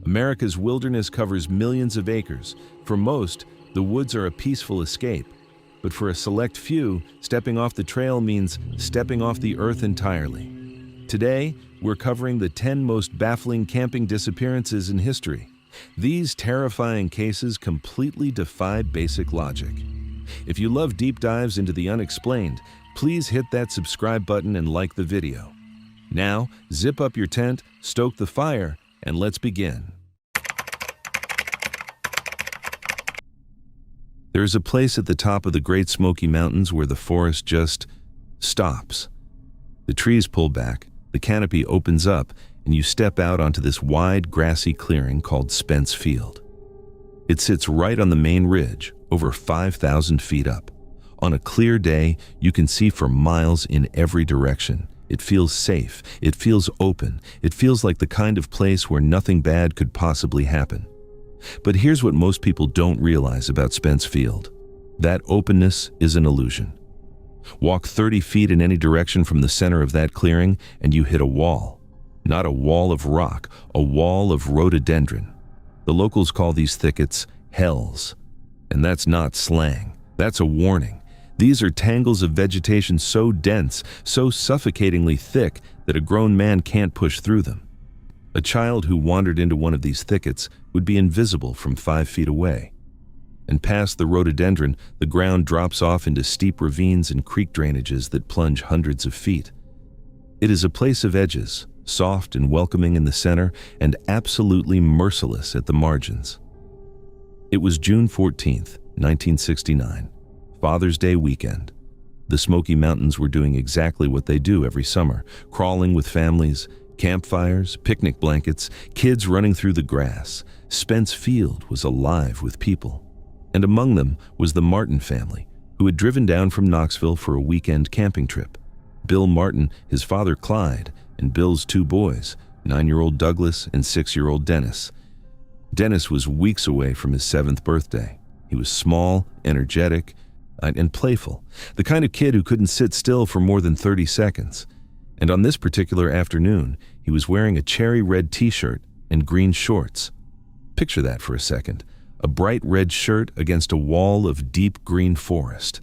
America's wilderness covers millions of acres. For most, the woods are a peaceful escape. But for a select few, stepping off the trail means stepping off the earth entirely. Today, we're covering the 10 most baffling camping disappearances in history. These terrifying cases completely defy basic logic. If you love deep dives into the unexplained, please hit that subscribe button and like the video. Now, zip up your tent, stoke the fire, and let's begin. There is a place at the top of the Great Smoky Mountains where the forest just stops. The trees pull back, the canopy opens up, and you step out onto this wide, grassy clearing called Spence Field. It sits right on the main ridge, over 5,000 feet up. On a clear day, you can see for miles in every direction. It feels safe, it feels open, it feels like the kind of place where nothing bad could possibly happen. But here's what most people don't realize about Spence Field. That openness is an illusion. Walk 30 feet in any direction from the center of that clearing and you hit a wall. Not a wall of rock, a wall of rhododendron. The locals call these thickets hells. And that's not slang, that's a warning. These are tangles of vegetation so dense, so suffocatingly thick that a grown man can't push through them. A child who wandered into one of these thickets would be invisible from 5 feet away. And past the rhododendron, the ground drops off into steep ravines and creek drainages that plunge hundreds of feet. It is a place of edges, soft and welcoming in the center, and absolutely merciless at the margins. It was June 14th, 1969, Father's Day weekend. The Smoky Mountains were doing exactly what they do every summer, crawling with families, campfires, picnic blankets, kids running through the grass. Spence Field was alive with people. And among them was the Martin family, who had driven down from Knoxville for a weekend camping trip. Bill Martin, his father Clyde, and Bill's 2 boys, 9-year-old Douglas and 6-year-old Dennis. Dennis was weeks away from his 7th birthday. He was small, energetic, and playful, the kind of kid who couldn't sit still for more than 30 seconds. And on this particular afternoon, he was wearing a cherry red t-shirt and green shorts. Picture that for a second, a bright red shirt against a wall of deep green forest.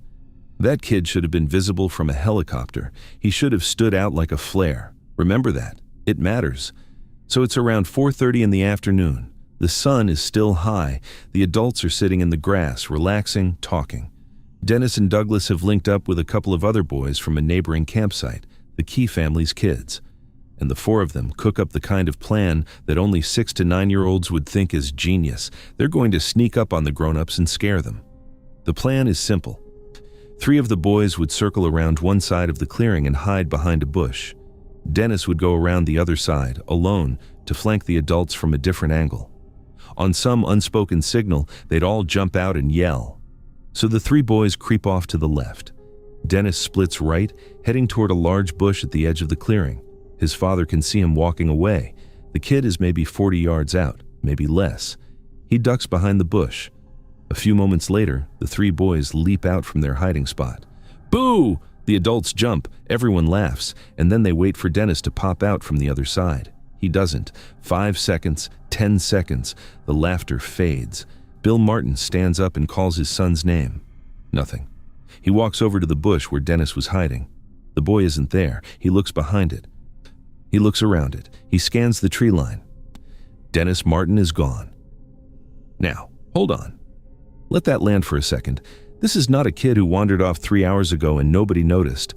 That kid should have been visible from a helicopter. He should have stood out like a flare. Remember that. It matters. So it's around 4:30 in the afternoon. The sun is still high. The adults are sitting in the grass, relaxing, talking. Dennis and Douglas have linked up with a couple of other boys from a neighboring campsite, the Key family's kids. And the 4 of them cook up the kind of plan that only 6 to 9-year-olds would think is genius. They're going to sneak up on the grown-ups and scare them. The plan is simple. 3 of the boys would circle around one side of the clearing and hide behind a bush. Dennis would go around the other side, alone, to flank the adults from a different angle. On some unspoken signal, they'd all jump out and yell. So the 3 boys creep off to the left. Dennis splits right, heading toward a large bush at the edge of the clearing. His father can see him walking away. The kid is maybe 40 yards out, maybe less. He ducks behind the bush. A few moments later, the 3 boys leap out from their hiding spot. Boo! The adults jump, everyone laughs, and then they wait for Dennis to pop out from the other side. He doesn't. 5 seconds, 10 seconds, the laughter fades. Bill Martin stands up and calls his son's name. Nothing. He walks over to the bush where Dennis was hiding. The boy isn't there. He looks behind it. He looks around it. He scans the tree line. Dennis Martin is gone. Now, hold on. Let that land for a second. This is not a kid who wandered off 3 hours ago and nobody noticed.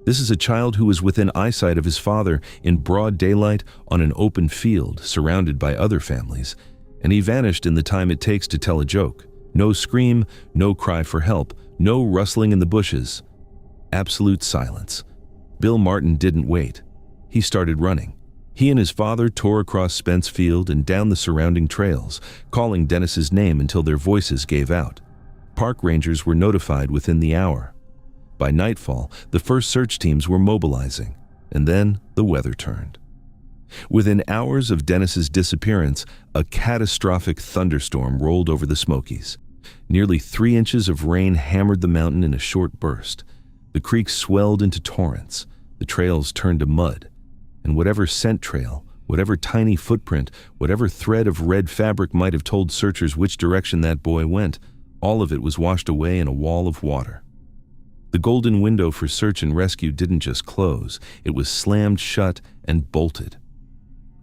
This is a child who was within eyesight of his father in broad daylight on an open field surrounded by other families, and he vanished in the time it takes to tell a joke. No scream, no cry for help, no rustling in the bushes. Absolute silence. Bill Martin didn't wait. He started running. He and his father tore across Spence Field and down the surrounding trails, calling Dennis's name until their voices gave out. Park rangers were notified within the hour. By nightfall, the first search teams were mobilizing, and then the weather turned. Within hours of Dennis's disappearance, a catastrophic thunderstorm rolled over the Smokies. Nearly 3 inches of rain hammered the mountain in a short burst. The creeks swelled into torrents. The trails turned to mud. And whatever scent trail, Whatever tiny footprint, whatever thread of red fabric might have told searchers which direction that boy went, all of it was washed away in a wall of water. The golden window for search and rescue didn't just close, it was slammed shut and bolted.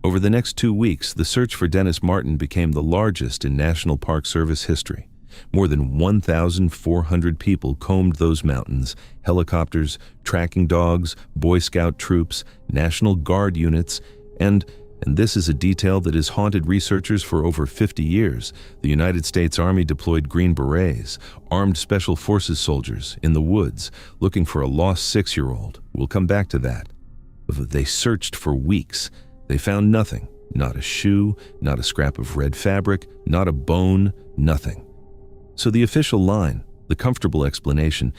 Over the next 2 weeks, the search for Dennis Martin became the largest in National Park Service history. More than 1,400 people combed those mountains, helicopters, tracking dogs, Boy Scout troops, National Guard units, and this is a detail that has haunted researchers for over 50 years, the United States Army deployed Green Berets, armed Special Forces soldiers, in the woods, looking for a lost 6-year-old. We'll come back to that. They searched for weeks. They found nothing. Not a shoe, not a scrap of red fabric, not a bone, nothing. So the official line, the comfortable explanation,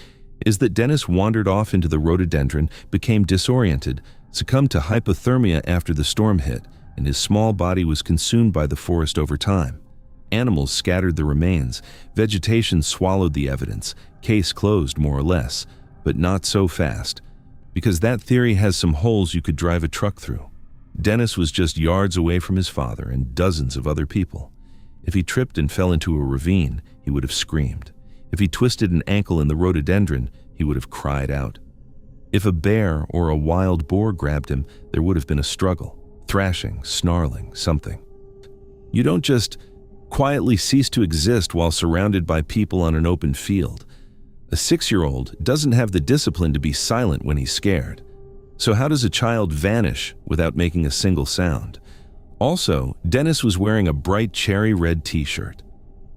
is that Dennis wandered off into the rhododendron, became disoriented, succumbed to hypothermia after the storm hit, and his small body was consumed by the forest over time. Animals scattered the remains, vegetation swallowed the evidence, case closed more or less, but not so fast, because that theory has some holes you could drive a truck through. Dennis was just yards away from his father and dozens of other people. If he tripped and fell into a ravine, he would have screamed. If he twisted an ankle in the rhododendron, he would have cried out. If a bear or a wild boar grabbed him, there would have been a struggle, thrashing, snarling, something. You don't just quietly cease to exist while surrounded by people on an open field. A 6-year-old doesn't have the discipline to be silent when he's scared. So how does a child vanish without making a single sound? Also, Dennis was wearing a bright cherry red t-shirt.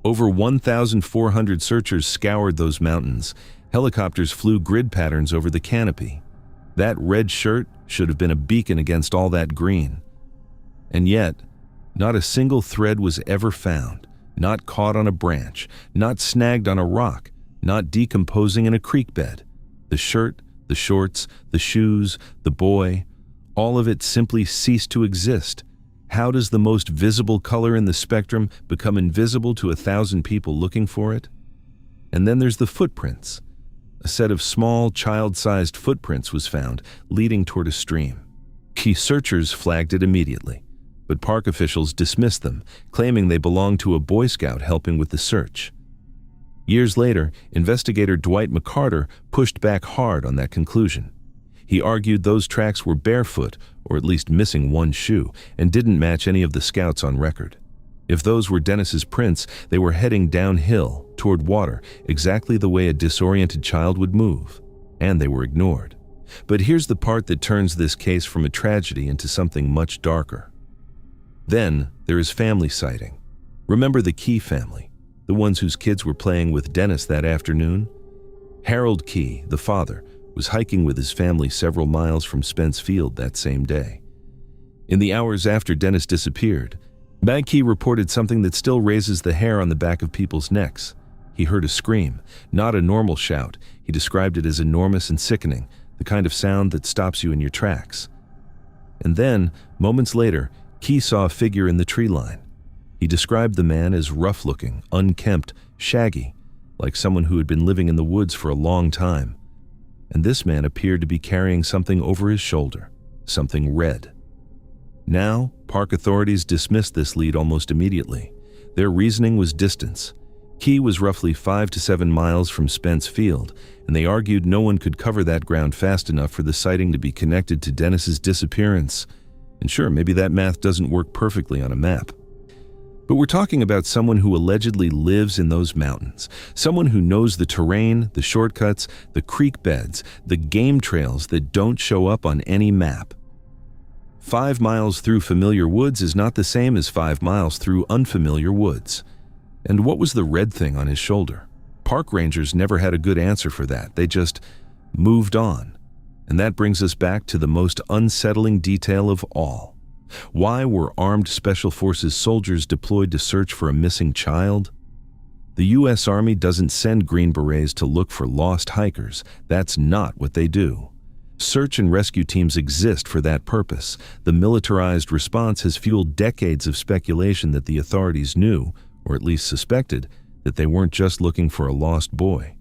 Over 1,400 searchers scoured those mountains. Helicopters flew grid patterns over the canopy. That red shirt should have been a beacon against all that green. And yet, not a single thread was ever found, not caught on a branch, not snagged on a rock, not decomposing in a creek bed. The shirt, the shorts, the shoes, the boy, all of it simply ceased to exist. How does the most visible color in the spectrum become invisible to 1,000 people looking for it? And then there's the footprints. A set of small, child-sized footprints was found, leading toward a stream. Key searchers flagged it immediately, but park officials dismissed them, claiming they belonged to a Boy Scout helping with the search. Years later, investigator Dwight McCarter pushed back hard on that conclusion. He argued those tracks were barefoot, or at least missing one shoe, and didn't match any of the scouts on record. If those were Dennis's prints, they were heading downhill, toward water, exactly the way a disoriented child would move. And they were ignored. But here's the part that turns this case from a tragedy into something much darker. Then, there is family sighting. Remember the Key family, the ones whose kids were playing with Dennis that afternoon? Harold Key, the father, was hiking with his family several miles from Spence Field that same day. In the hours after Dennis disappeared, Mag Key reported something that still raises the hair on the back of people's necks. He heard a scream, not a normal shout. He described it as enormous and sickening, the kind of sound that stops you in your tracks. And then, moments later, Key saw a figure in the tree line. He described the man as rough-looking, unkempt, shaggy, like someone who had been living in the woods for a long time. And this man appeared to be carrying something over his shoulder, something red. Now, park authorities dismissed this lead almost immediately. Their reasoning was distance. Key was roughly 5 to 7 miles from Spence Field, and they argued no one could cover that ground fast enough for the sighting to be connected to Dennis's disappearance. And sure, maybe that math doesn't work perfectly on a map. But we're talking about someone who allegedly lives in those mountains, someone who knows the terrain, the shortcuts, the creek beds, the game trails that don't show up on any map. 5 miles through familiar woods is not the same as 5 miles through unfamiliar woods. And what was the red thing on his shoulder? Park rangers never had a good answer for that. They just moved on. And that brings us back to the most unsettling detail of all. Why were armed Special Forces soldiers deployed to search for a missing child? The U.S. Army doesn't send Green Berets to look for lost hikers. That's not what they do. Search and rescue teams exist for that purpose. The militarized response has fueled decades of speculation that the authorities knew, or at least suspected, that they weren't just looking for a lost boy.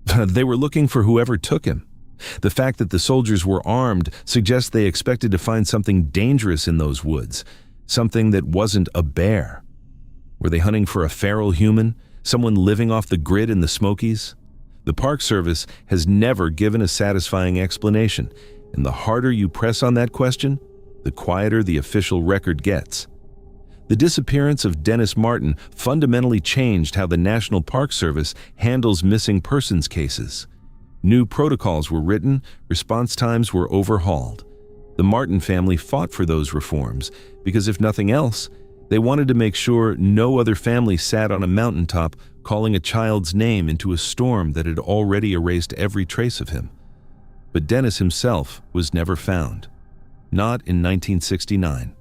They were looking for whoever took him. The fact that the soldiers were armed suggests they expected to find something dangerous in those woods, something that wasn't a bear. Were they hunting for a feral human, someone living off the grid in the Smokies? The Park Service has never given a satisfying explanation, and the harder you press on that question, the quieter the official record gets. The disappearance of Dennis Martin fundamentally changed how the National Park Service handles missing persons cases. New protocols were written, response times were overhauled. The Martin family fought for those reforms because, if nothing else, they wanted to make sure no other family sat on a mountaintop calling a child's name into a storm that had already erased every trace of him. But Dennis himself was never found. Not in 1969.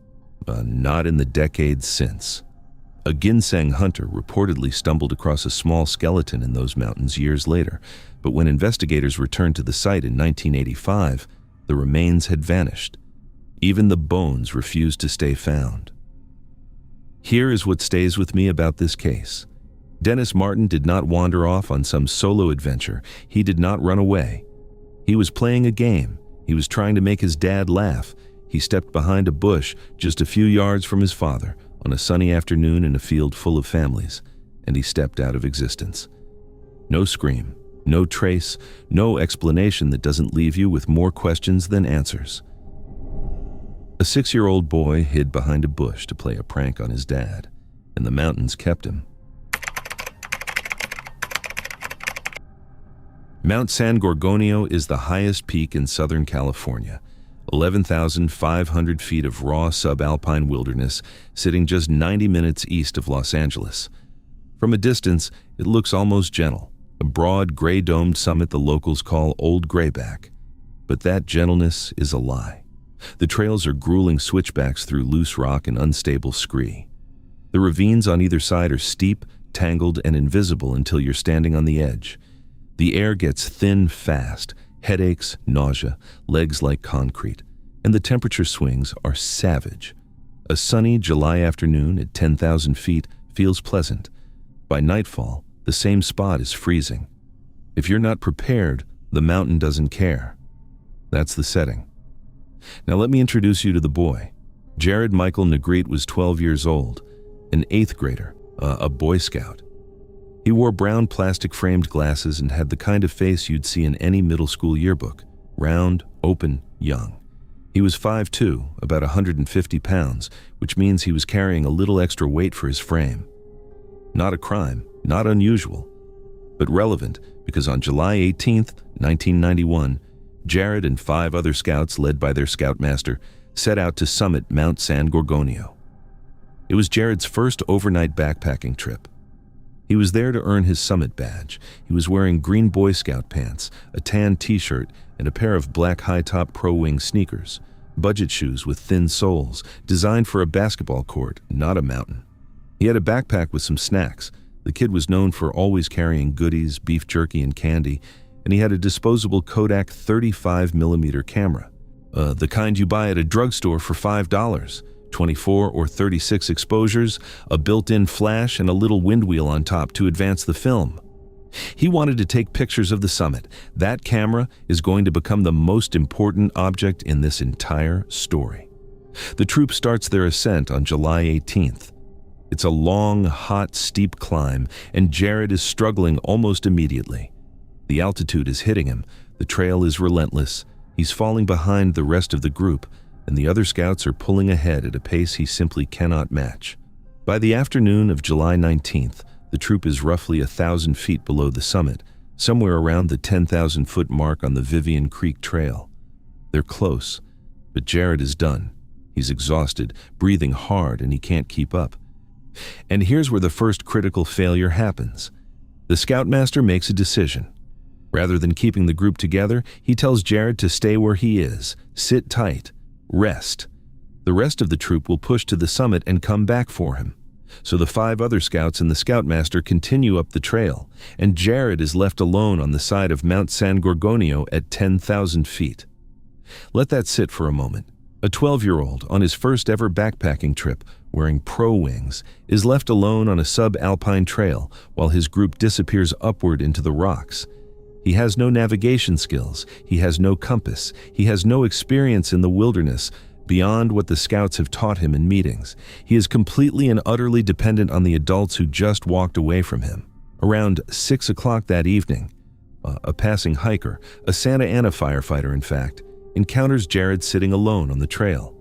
Not in the decades since. A ginseng hunter reportedly stumbled across a small skeleton in those mountains years later, but when investigators returned to the site in 1985, the remains had vanished. Even the bones refused to stay found. Here is what stays with me about this case. Dennis Martin did not wander off on some solo adventure. He did not run away. He was playing a game. He was trying to make his dad laugh. He stepped behind a bush just a few yards from his father on a sunny afternoon in a field full of families, and he stepped out of existence. No scream, no trace, no explanation that doesn't leave you with more questions than answers. A 6-year-old boy hid behind a bush to play a prank on his dad, and the mountains kept him. Mount San Gorgonio is the highest peak in Southern California, 11,500 feet of raw subalpine wilderness sitting just 90 minutes east of Los Angeles. From a distance, it looks almost gentle, a broad gray-domed summit the locals call Old Grayback. But that gentleness is a lie. The trails are grueling switchbacks through loose rock and unstable scree. The ravines on either side are steep, tangled, and invisible until you're standing on the edge. The air gets thin fast, headaches, nausea, legs like concrete, and the temperature swings are savage. A sunny July afternoon at 10,000 feet feels pleasant. By nightfall, the same spot is freezing. If you're not prepared, the mountain doesn't care. That's the setting. Now let me introduce you to the boy. Jaryd Michael Negrete was 12 years old, an 8th grader, a Boy Scout. He wore brown plastic-framed glasses and had the kind of face you'd see in any middle school yearbook, round, open, young. He was 5'2", about 150 pounds, which means he was carrying a little extra weight for his frame. Not a crime, not unusual, but relevant because on July 18th, 1991, Jaryd and 5 other scouts led by their scoutmaster set out to summit Mount San Gorgonio. It was Jaryd's first overnight backpacking trip. He was there to earn his summit badge. He was wearing green Boy Scout pants, a tan t-shirt, and a pair of black high-top pro-wing sneakers, budget shoes with thin soles, designed for a basketball court, not a mountain. He had a backpack with some snacks. The kid was known for always carrying goodies, beef jerky, and candy, and he had a disposable Kodak 35mm camera, the kind you buy at a drugstore for $5. 24 or 36 exposures, a built-in flash, and a little wind wheel on top to advance the film. He wanted to take pictures of the summit. That camera is going to become the most important object in this entire story. The troop starts their ascent on July 18th. It's a long, hot, steep climb, and Jaryd is struggling almost immediately. The altitude is hitting him. The trail is relentless. He's falling behind the rest of the group, and the other scouts are pulling ahead at a pace he simply cannot match. By the afternoon of July 19th, the troop is roughly 1,000 feet below the summit, somewhere around the 10,000-foot mark on the Vivian Creek Trail. They're close, but Jaryd is done. He's exhausted, breathing hard, and he can't keep up. And here's where the first critical failure happens. The scoutmaster makes a decision. Rather than keeping the group together, he tells Jaryd to stay where he is, sit tight, rest. The rest of the troop will push to the summit and come back for him. So the 5 other scouts and the scoutmaster continue up the trail, and Jaryd is left alone on the side of Mount San Gorgonio at 10,000 feet. Let that sit for a moment. A 12-year-old on his first ever backpacking trip, wearing pro wings, is left alone on a subalpine trail while his group disappears upward into the rocks. He has no navigation skills, he has no compass, he has no experience in the wilderness beyond what the scouts have taught him in meetings. He is completely and utterly dependent on the adults who just walked away from him. Around 6 o'clock that evening, a passing hiker, a Santa Ana firefighter in fact, encounters Jaryd sitting alone on the trail.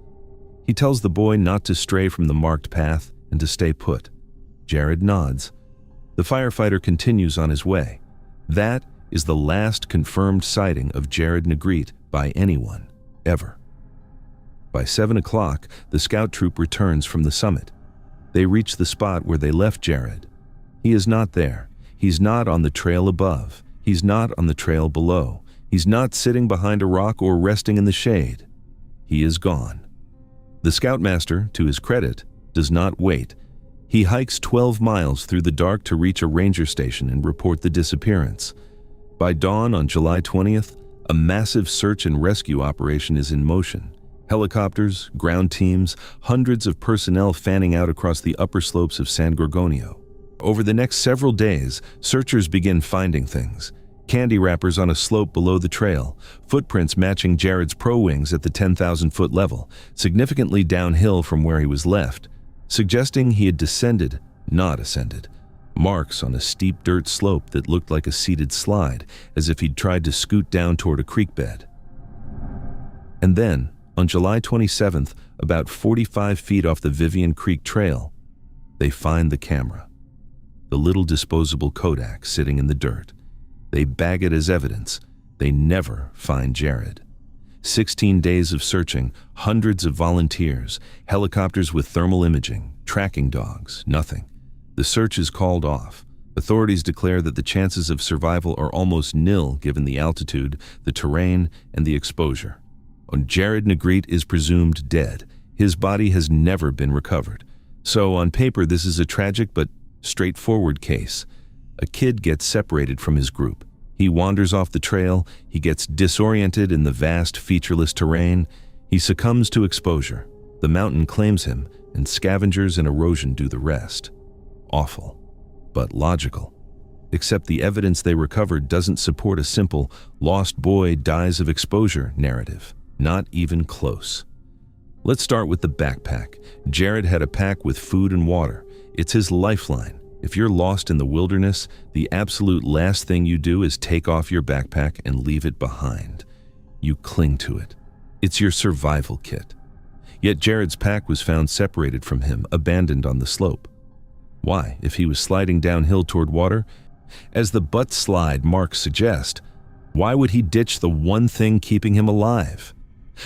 He tells the boy not to stray from the marked path and to stay put. Jaryd nods. The firefighter continues on his way. That is the last confirmed sighting of Jaryd Negrete by anyone, ever. By 7 o'clock, the scout troop returns from the summit. They reach the spot where they left Jaryd. He is not there. He's not on the trail above. He's not on the trail below. He's not sitting behind a rock or resting in the shade. He is gone. The scoutmaster, to his credit, does not wait. He hikes 12 miles through the dark to reach a ranger station and report the disappearance. By dawn on July 20th, a massive search and rescue operation is in motion. Helicopters, ground teams, hundreds of personnel fanning out across the upper slopes of San Gorgonio. Over the next several days, searchers begin finding things. Candy wrappers on a slope below the trail, footprints matching Jaryd's pro wings at the 10,000-foot level, significantly downhill from where he was left, suggesting he had descended, not ascended. Marks on a steep dirt slope that looked like a seated slide, as if he'd tried to scoot down toward a creek bed. And then, on July 27th, about 45 feet off the Vivian Creek Trail, they find the camera. The little disposable Kodak sitting in the dirt. They bag it as evidence. They never find Jaryd. 16 days of searching, hundreds of volunteers, helicopters with thermal imaging, tracking dogs, nothing. The search is called off. Authorities declare that the chances of survival are almost nil given the altitude, the terrain, and the exposure. Jaryd Negrete is presumed dead. His body has never been recovered. So, on paper, this is a tragic but straightforward case. A kid gets separated from his group. He wanders off the trail. He gets disoriented in the vast, featureless terrain. He succumbs to exposure. The mountain claims him, and scavengers and erosion do the rest. Awful, but logical. Except the evidence they recovered doesn't support a simple, lost boy dies of exposure narrative. Not even close. Let's start with the backpack. Jaryd had a pack with food and water. It's his lifeline. If you're lost in the wilderness, the absolute last thing you do is take off your backpack and leave it behind. You cling to it. It's your survival kit. Yet Jaryd's pack was found separated from him, abandoned on the slope. Why, if he was sliding downhill toward water? As the butt slide marks suggest, why would he ditch the one thing keeping him alive?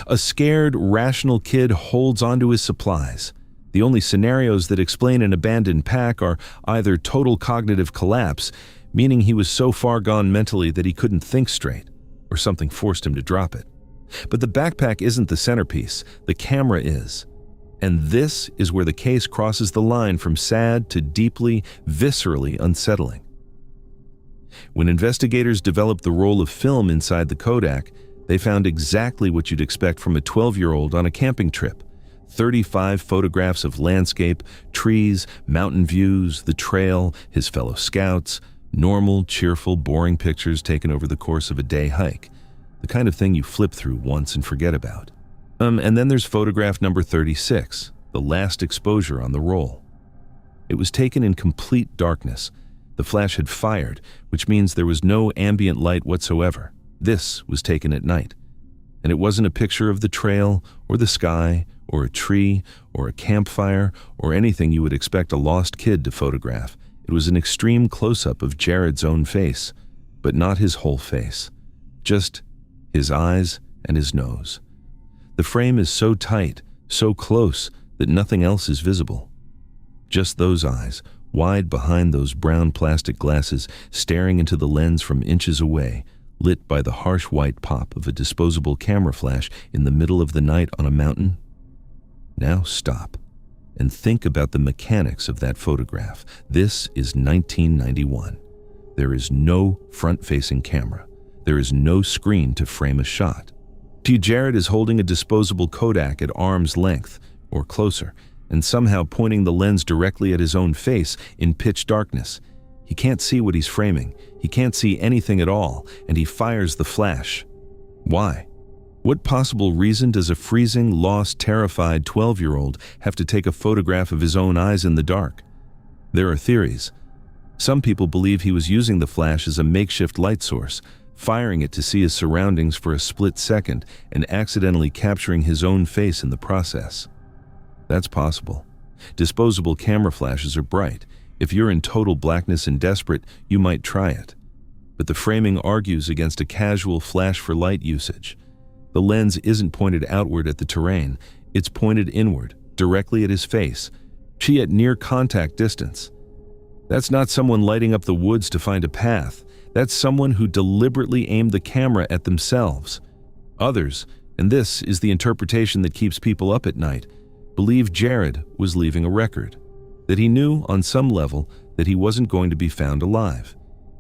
A scared, rational kid holds onto his supplies. The only scenarios that explain an abandoned pack are either total cognitive collapse, meaning he was so far gone mentally that he couldn't think straight, or something forced him to drop it. But the backpack isn't the centerpiece, the camera is. And this is where the case crosses the line from sad to deeply, viscerally unsettling. When investigators developed the roll of film inside the Kodak, they found exactly what you'd expect from a 12-year-old on a camping trip. 35 photographs of landscape, trees, mountain views, the trail, his fellow scouts, normal, cheerful, boring pictures taken over the course of a day hike. The kind of thing you flip through once and forget about. And then there's photograph number 36, the last exposure on the roll. It was taken in complete darkness. The flash had fired, which means there was no ambient light whatsoever. This was taken at night. And it wasn't a picture of the trail, or the sky, or a tree, or a campfire, or anything you would expect a lost kid to photograph. It was an extreme close-up of Jaryd's own face, but not his whole face. Just his eyes and his nose. The frame is so tight, so close, that nothing else is visible. Just those eyes, wide behind those brown plastic glasses, staring into the lens from inches away, lit by the harsh white pop of a disposable camera flash in the middle of the night on a mountain. Now stop and think about the mechanics of that photograph. This is 1991. There is no front-facing camera. There is no screen to frame a shot. Jaryd is holding a disposable Kodak at arm's length, or closer, and somehow pointing the lens directly at his own face in pitch darkness. He can't see what he's framing. He can't see anything at all, and he fires the flash. Why? What possible reason does a freezing, lost, terrified 12-year-old have to take a photograph of his own eyes in the dark? There are theories. Some people believe he was using the flash as a makeshift light source, firing it to see his surroundings for a split second and accidentally capturing his own face in the process. That's possible. Disposable camera flashes are bright. If you're in total blackness and desperate, you might try it. But the framing argues against a casual flash for light usage. The lens isn't pointed outward at the terrain, it's pointed inward, directly at his face, at near contact distance. That's not someone lighting up the woods to find a path. That's someone who deliberately aimed the camera at themselves. Others, and this is the interpretation that keeps people up at night, believe Jaryd was leaving a record, that he knew on some level that he wasn't going to be found alive.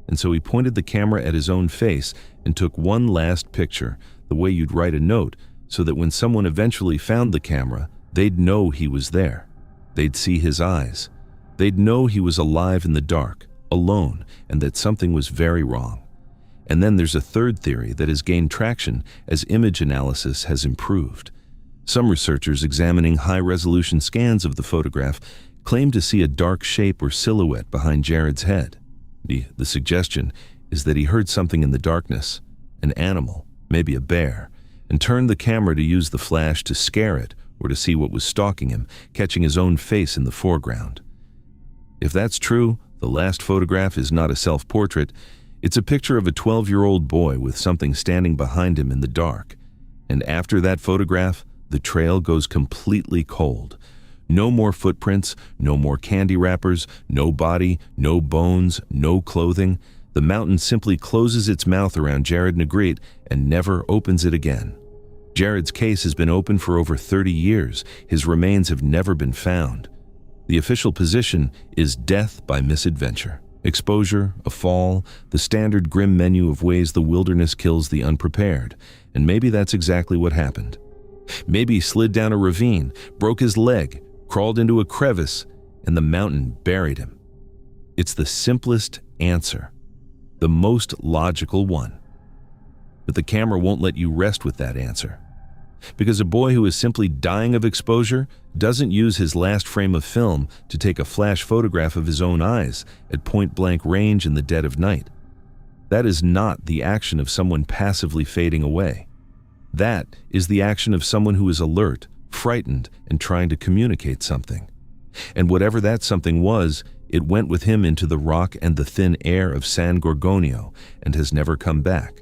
And so he pointed the camera at his own face and took one last picture, the way you'd write a note, so that when someone eventually found the camera, they'd know he was there. They'd see his eyes. They'd know he was alive in the dark, alone, and that something was very wrong. And then there's a third theory that has gained traction as image analysis has improved. Some researchers examining high-resolution scans of the photograph claim to see a dark shape or silhouette behind Jaryd's head. The suggestion is that he heard something in the darkness, an animal, maybe a bear, and turned the camera to use the flash to scare it or to see what was stalking him, catching his own face in the foreground. If that's true, the last photograph is not a self-portrait. It's a picture of a 12-year-old boy with something standing behind him in the dark. And after that photograph, the trail goes completely cold. No more footprints, no more candy wrappers, no body, no bones, no clothing. The mountain simply closes its mouth around Jaryd Negrete and never opens it again. Jaryd's case has been open for over 30 years. His remains have never been found. The official position is death by misadventure. Exposure, a fall, the standard grim menu of ways the wilderness kills the unprepared. And maybe that's exactly what happened. Maybe he slid down a ravine, broke his leg, crawled into a crevice, and the mountain buried him. It's the simplest answer, the most logical one. But the camera won't let you rest with that answer. Because a boy who is simply dying of exposure doesn't use his last frame of film to take a flash photograph of his own eyes at point-blank range in the dead of night. That is not the action of someone passively fading away. That is the action of someone who is alert, frightened, and trying to communicate something. And whatever that something was, it went with him into the rock and the thin air of San Gorgonio and has never come back.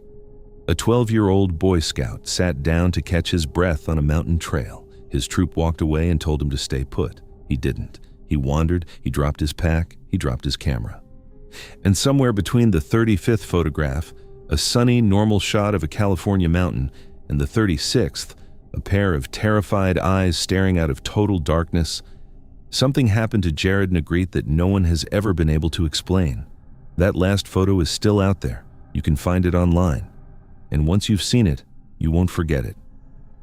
A 12-year-old Boy Scout sat down to catch his breath on a mountain trail. His troop walked away and told him to stay put. He didn't. He wandered, he dropped his pack, he dropped his camera. And somewhere between the 35th photograph, a sunny, normal shot of a California mountain, and the 36th, a pair of terrified eyes staring out of total darkness, something happened to Jaryd Negrete that no one has ever been able to explain. That last photo is still out there. You can find it online. And once you've seen it, you won't forget it.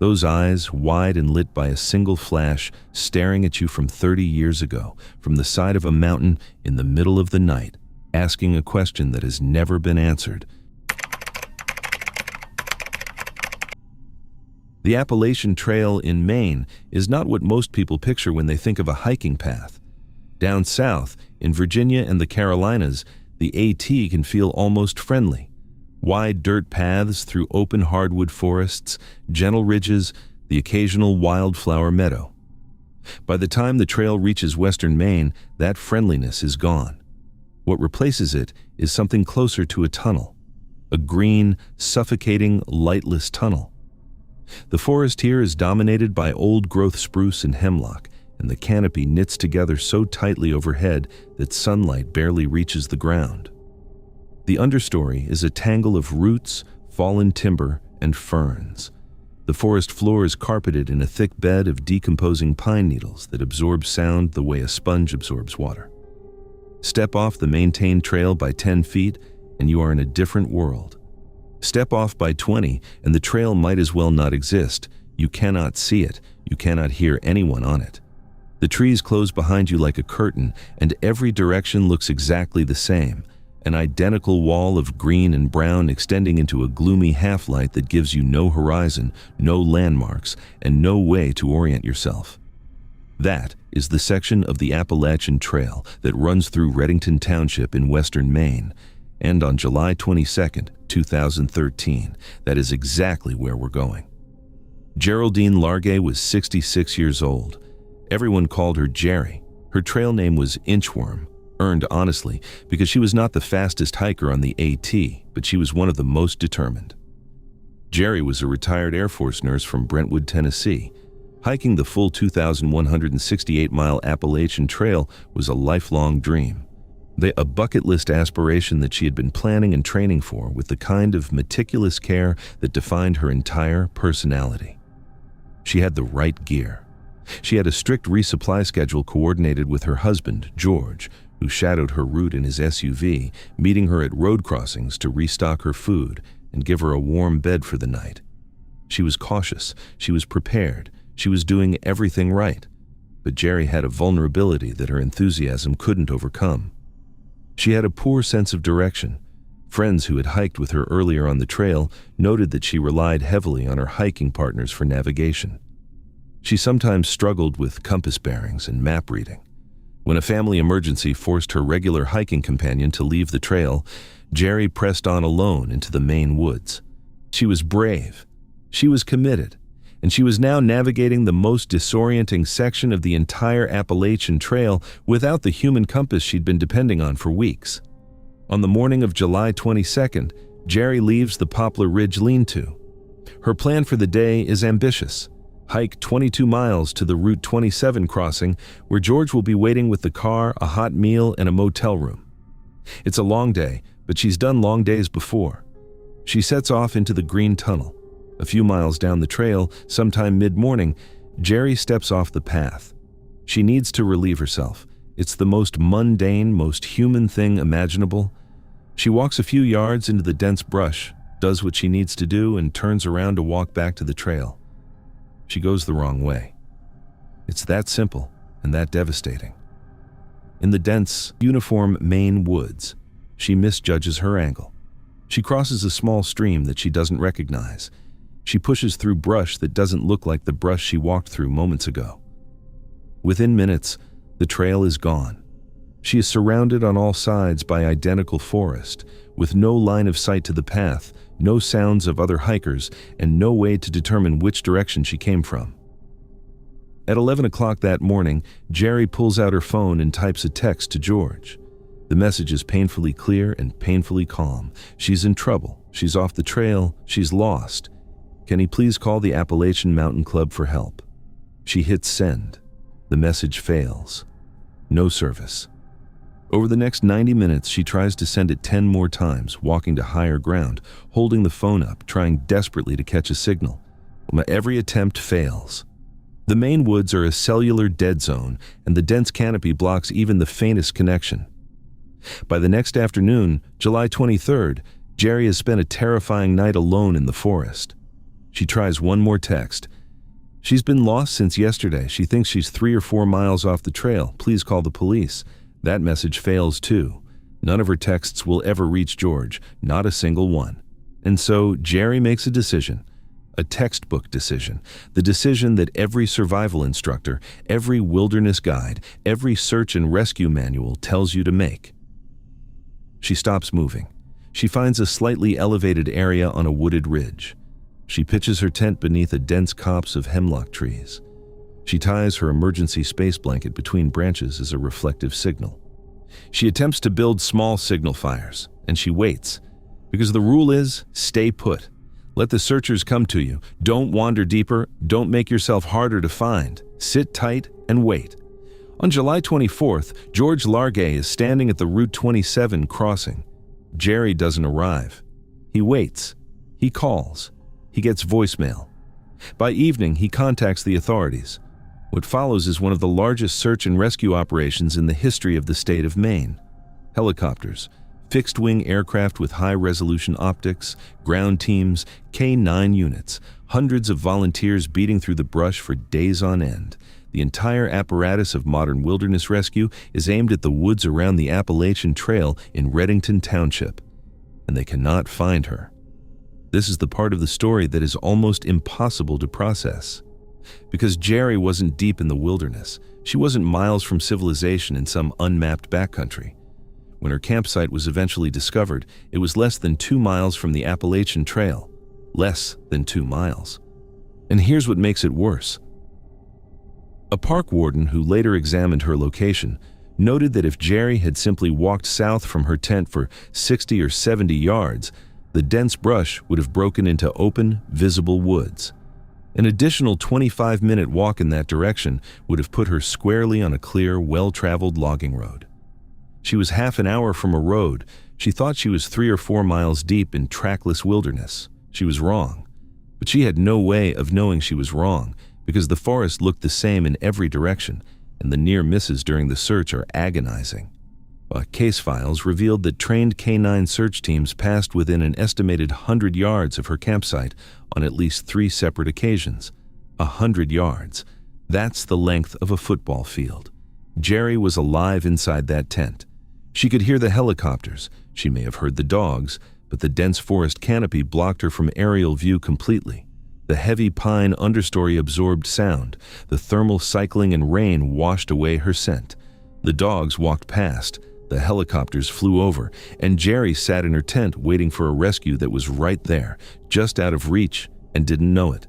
Those eyes, wide and lit by a single flash, staring at you from 30 years ago, from the side of a mountain in the middle of the night, asking a question that has never been answered. The Appalachian Trail in Maine is not what most people picture when they think of a hiking path. Down south, in Virginia and the Carolinas, the AT can feel almost friendly. Wide dirt paths through open hardwood forests, gentle ridges, the occasional wildflower meadow. By the time the trail reaches western Maine, that friendliness is gone. What replaces it is something closer to a tunnel, a green, suffocating, lightless tunnel. The forest here is dominated by old-growth spruce and hemlock, and the canopy knits together so tightly overhead that sunlight barely reaches the ground. The understory is a tangle of roots, fallen timber, and ferns. The forest floor is carpeted in a thick bed of decomposing pine needles that absorb sound the way a sponge absorbs water. Step off the maintained trail by 10 feet, and you are in a different world. Step off by 20, and the trail might as well not exist. You cannot see it. You cannot hear anyone on it. The trees close behind you like a curtain, and every direction looks exactly the same, an identical wall of green and brown extending into a gloomy half-light that gives you no horizon, no landmarks, and no way to orient yourself. That is the section of the Appalachian Trail that runs through Redington Township in western Maine, and on July 22, 2013, that is exactly where we're going. Geraldine Largay was 66 years old. Everyone called her Jerry. Her trail name was Inchworm, earned honestly because she was not the fastest hiker on the AT, but she was one of the most determined. Jerry was a retired Air Force nurse from Brentwood, Tennessee. Hiking the full 2,168-mile Appalachian Trail was a lifelong dream. A bucket list aspiration that she had been planning and training for with the kind of meticulous care that defined her entire personality. She had the right gear. She had a strict resupply schedule coordinated with her husband, George, who shadowed her route in his SUV, meeting her at road crossings to restock her food and give her a warm bed for the night. She was cautious, she was prepared, she was doing everything right. But Jerry had a vulnerability that her enthusiasm couldn't overcome. She had a poor sense of direction. Friends who had hiked with her earlier on the trail noted that she relied heavily on her hiking partners for navigation. She sometimes struggled with compass bearings and map reading. When a family emergency forced her regular hiking companion to leave the trail, Jerry pressed on alone into the Maine woods. She was brave. She was committed. And she was now navigating the most disorienting section of the entire Appalachian Trail without the human compass she'd been depending on for weeks. On the morning of July 22nd, Jerry leaves the Poplar Ridge lean-to. Her plan for the day is ambitious. Hike 22 miles to the Route 27 crossing, where George will be waiting with the car, a hot meal, and a motel room. It's a long day, but she's done long days before. She sets off into the Green Tunnel. A few miles down the trail, sometime mid-morning, Jerry steps off the path. She needs to relieve herself. It's the most mundane, most human thing imaginable. She walks a few yards into the dense brush, does what she needs to do, and turns around to walk back to the trail. She goes the wrong way. It's that simple and that devastating. In the dense, uniform Maine woods, she misjudges her angle. She crosses a small stream that she doesn't recognize. She pushes through brush that doesn't look like the brush she walked through moments ago. Within minutes, the trail is gone. She is surrounded on all sides by identical forest, with no line of sight to the path, no sounds of other hikers, and no way to determine which direction she came from. At 11 o'clock that morning, Jerry pulls out her phone and types a text to George. The message is painfully clear and painfully calm. She's in trouble. She's off the trail. She's lost. Can he please call the Appalachian Mountain Club for help? She hits send. The message fails. No service. Over the next 90 minutes, she tries to send it 10 more times, walking to higher ground, holding the phone up, trying desperately to catch a signal. Every attempt fails. The Maine woods are a cellular dead zone, and the dense canopy blocks even the faintest connection. By the next afternoon, July 23rd, Jerry has spent a terrifying night alone in the forest. She tries one more text. She's been lost since yesterday. She thinks she's 3 or 4 miles off the trail. Please call the police. That message fails too. None of her texts will ever reach George, not a single one. And so Jerry makes a decision, a textbook decision, the decision that every survival instructor, every wilderness guide, every search and rescue manual tells you to make. She stops moving. She finds a slightly elevated area on a wooded ridge. She pitches her tent beneath a dense copse of hemlock trees. She ties her emergency space blanket between branches as a reflective signal. She attempts to build small signal fires, and she waits, because the rule is stay put. Let the searchers come to you. Don't wander deeper. Don't make yourself harder to find. Sit tight and wait. On July 24th, George Largay is standing at the Route 27 crossing. Jerry doesn't arrive. He waits. He calls. He gets voicemail. By evening, he contacts the authorities. What follows is one of the largest search and rescue operations in the history of the state of Maine. Helicopters, fixed-wing aircraft with high-resolution optics, ground teams, K-9 units, hundreds of volunteers beating through the brush for days on end. The entire apparatus of modern wilderness rescue is aimed at the woods around the Appalachian Trail in Redington Township, and they cannot find her. This is the part of the story that is almost impossible to process. Because Jerry wasn't deep in the wilderness, she wasn't miles from civilization in some unmapped backcountry. When her campsite was eventually discovered, it was less than 2 miles from the Appalachian Trail. Less than 2 miles. And here's what makes it worse. A park warden who later examined her location noted that if Jerry had simply walked south from her tent for 60 or 70 yards, the dense brush would have broken into open, visible woods. An additional 25-minute walk in that direction would have put her squarely on a clear, well-traveled logging road. She was half an hour from a road. She thought she was 3 or 4 miles deep in trackless wilderness. She was wrong. But she had no way of knowing she was wrong, because the forest looked the same in every direction, and the near misses during the search are agonizing. Case files revealed that trained canine search teams passed within an estimated 100 yards of her campsite on at least 3 separate occasions. 100 yards. That's the length of a football field. Jerry was alive inside that tent. She could hear the helicopters. She may have heard the dogs, but the dense forest canopy blocked her from aerial view completely. The heavy pine understory absorbed sound. The thermal cycling and rain washed away her scent. The dogs walked past. The helicopters flew over, and Jerry sat in her tent waiting for a rescue that was right there, just out of reach, and didn't know it.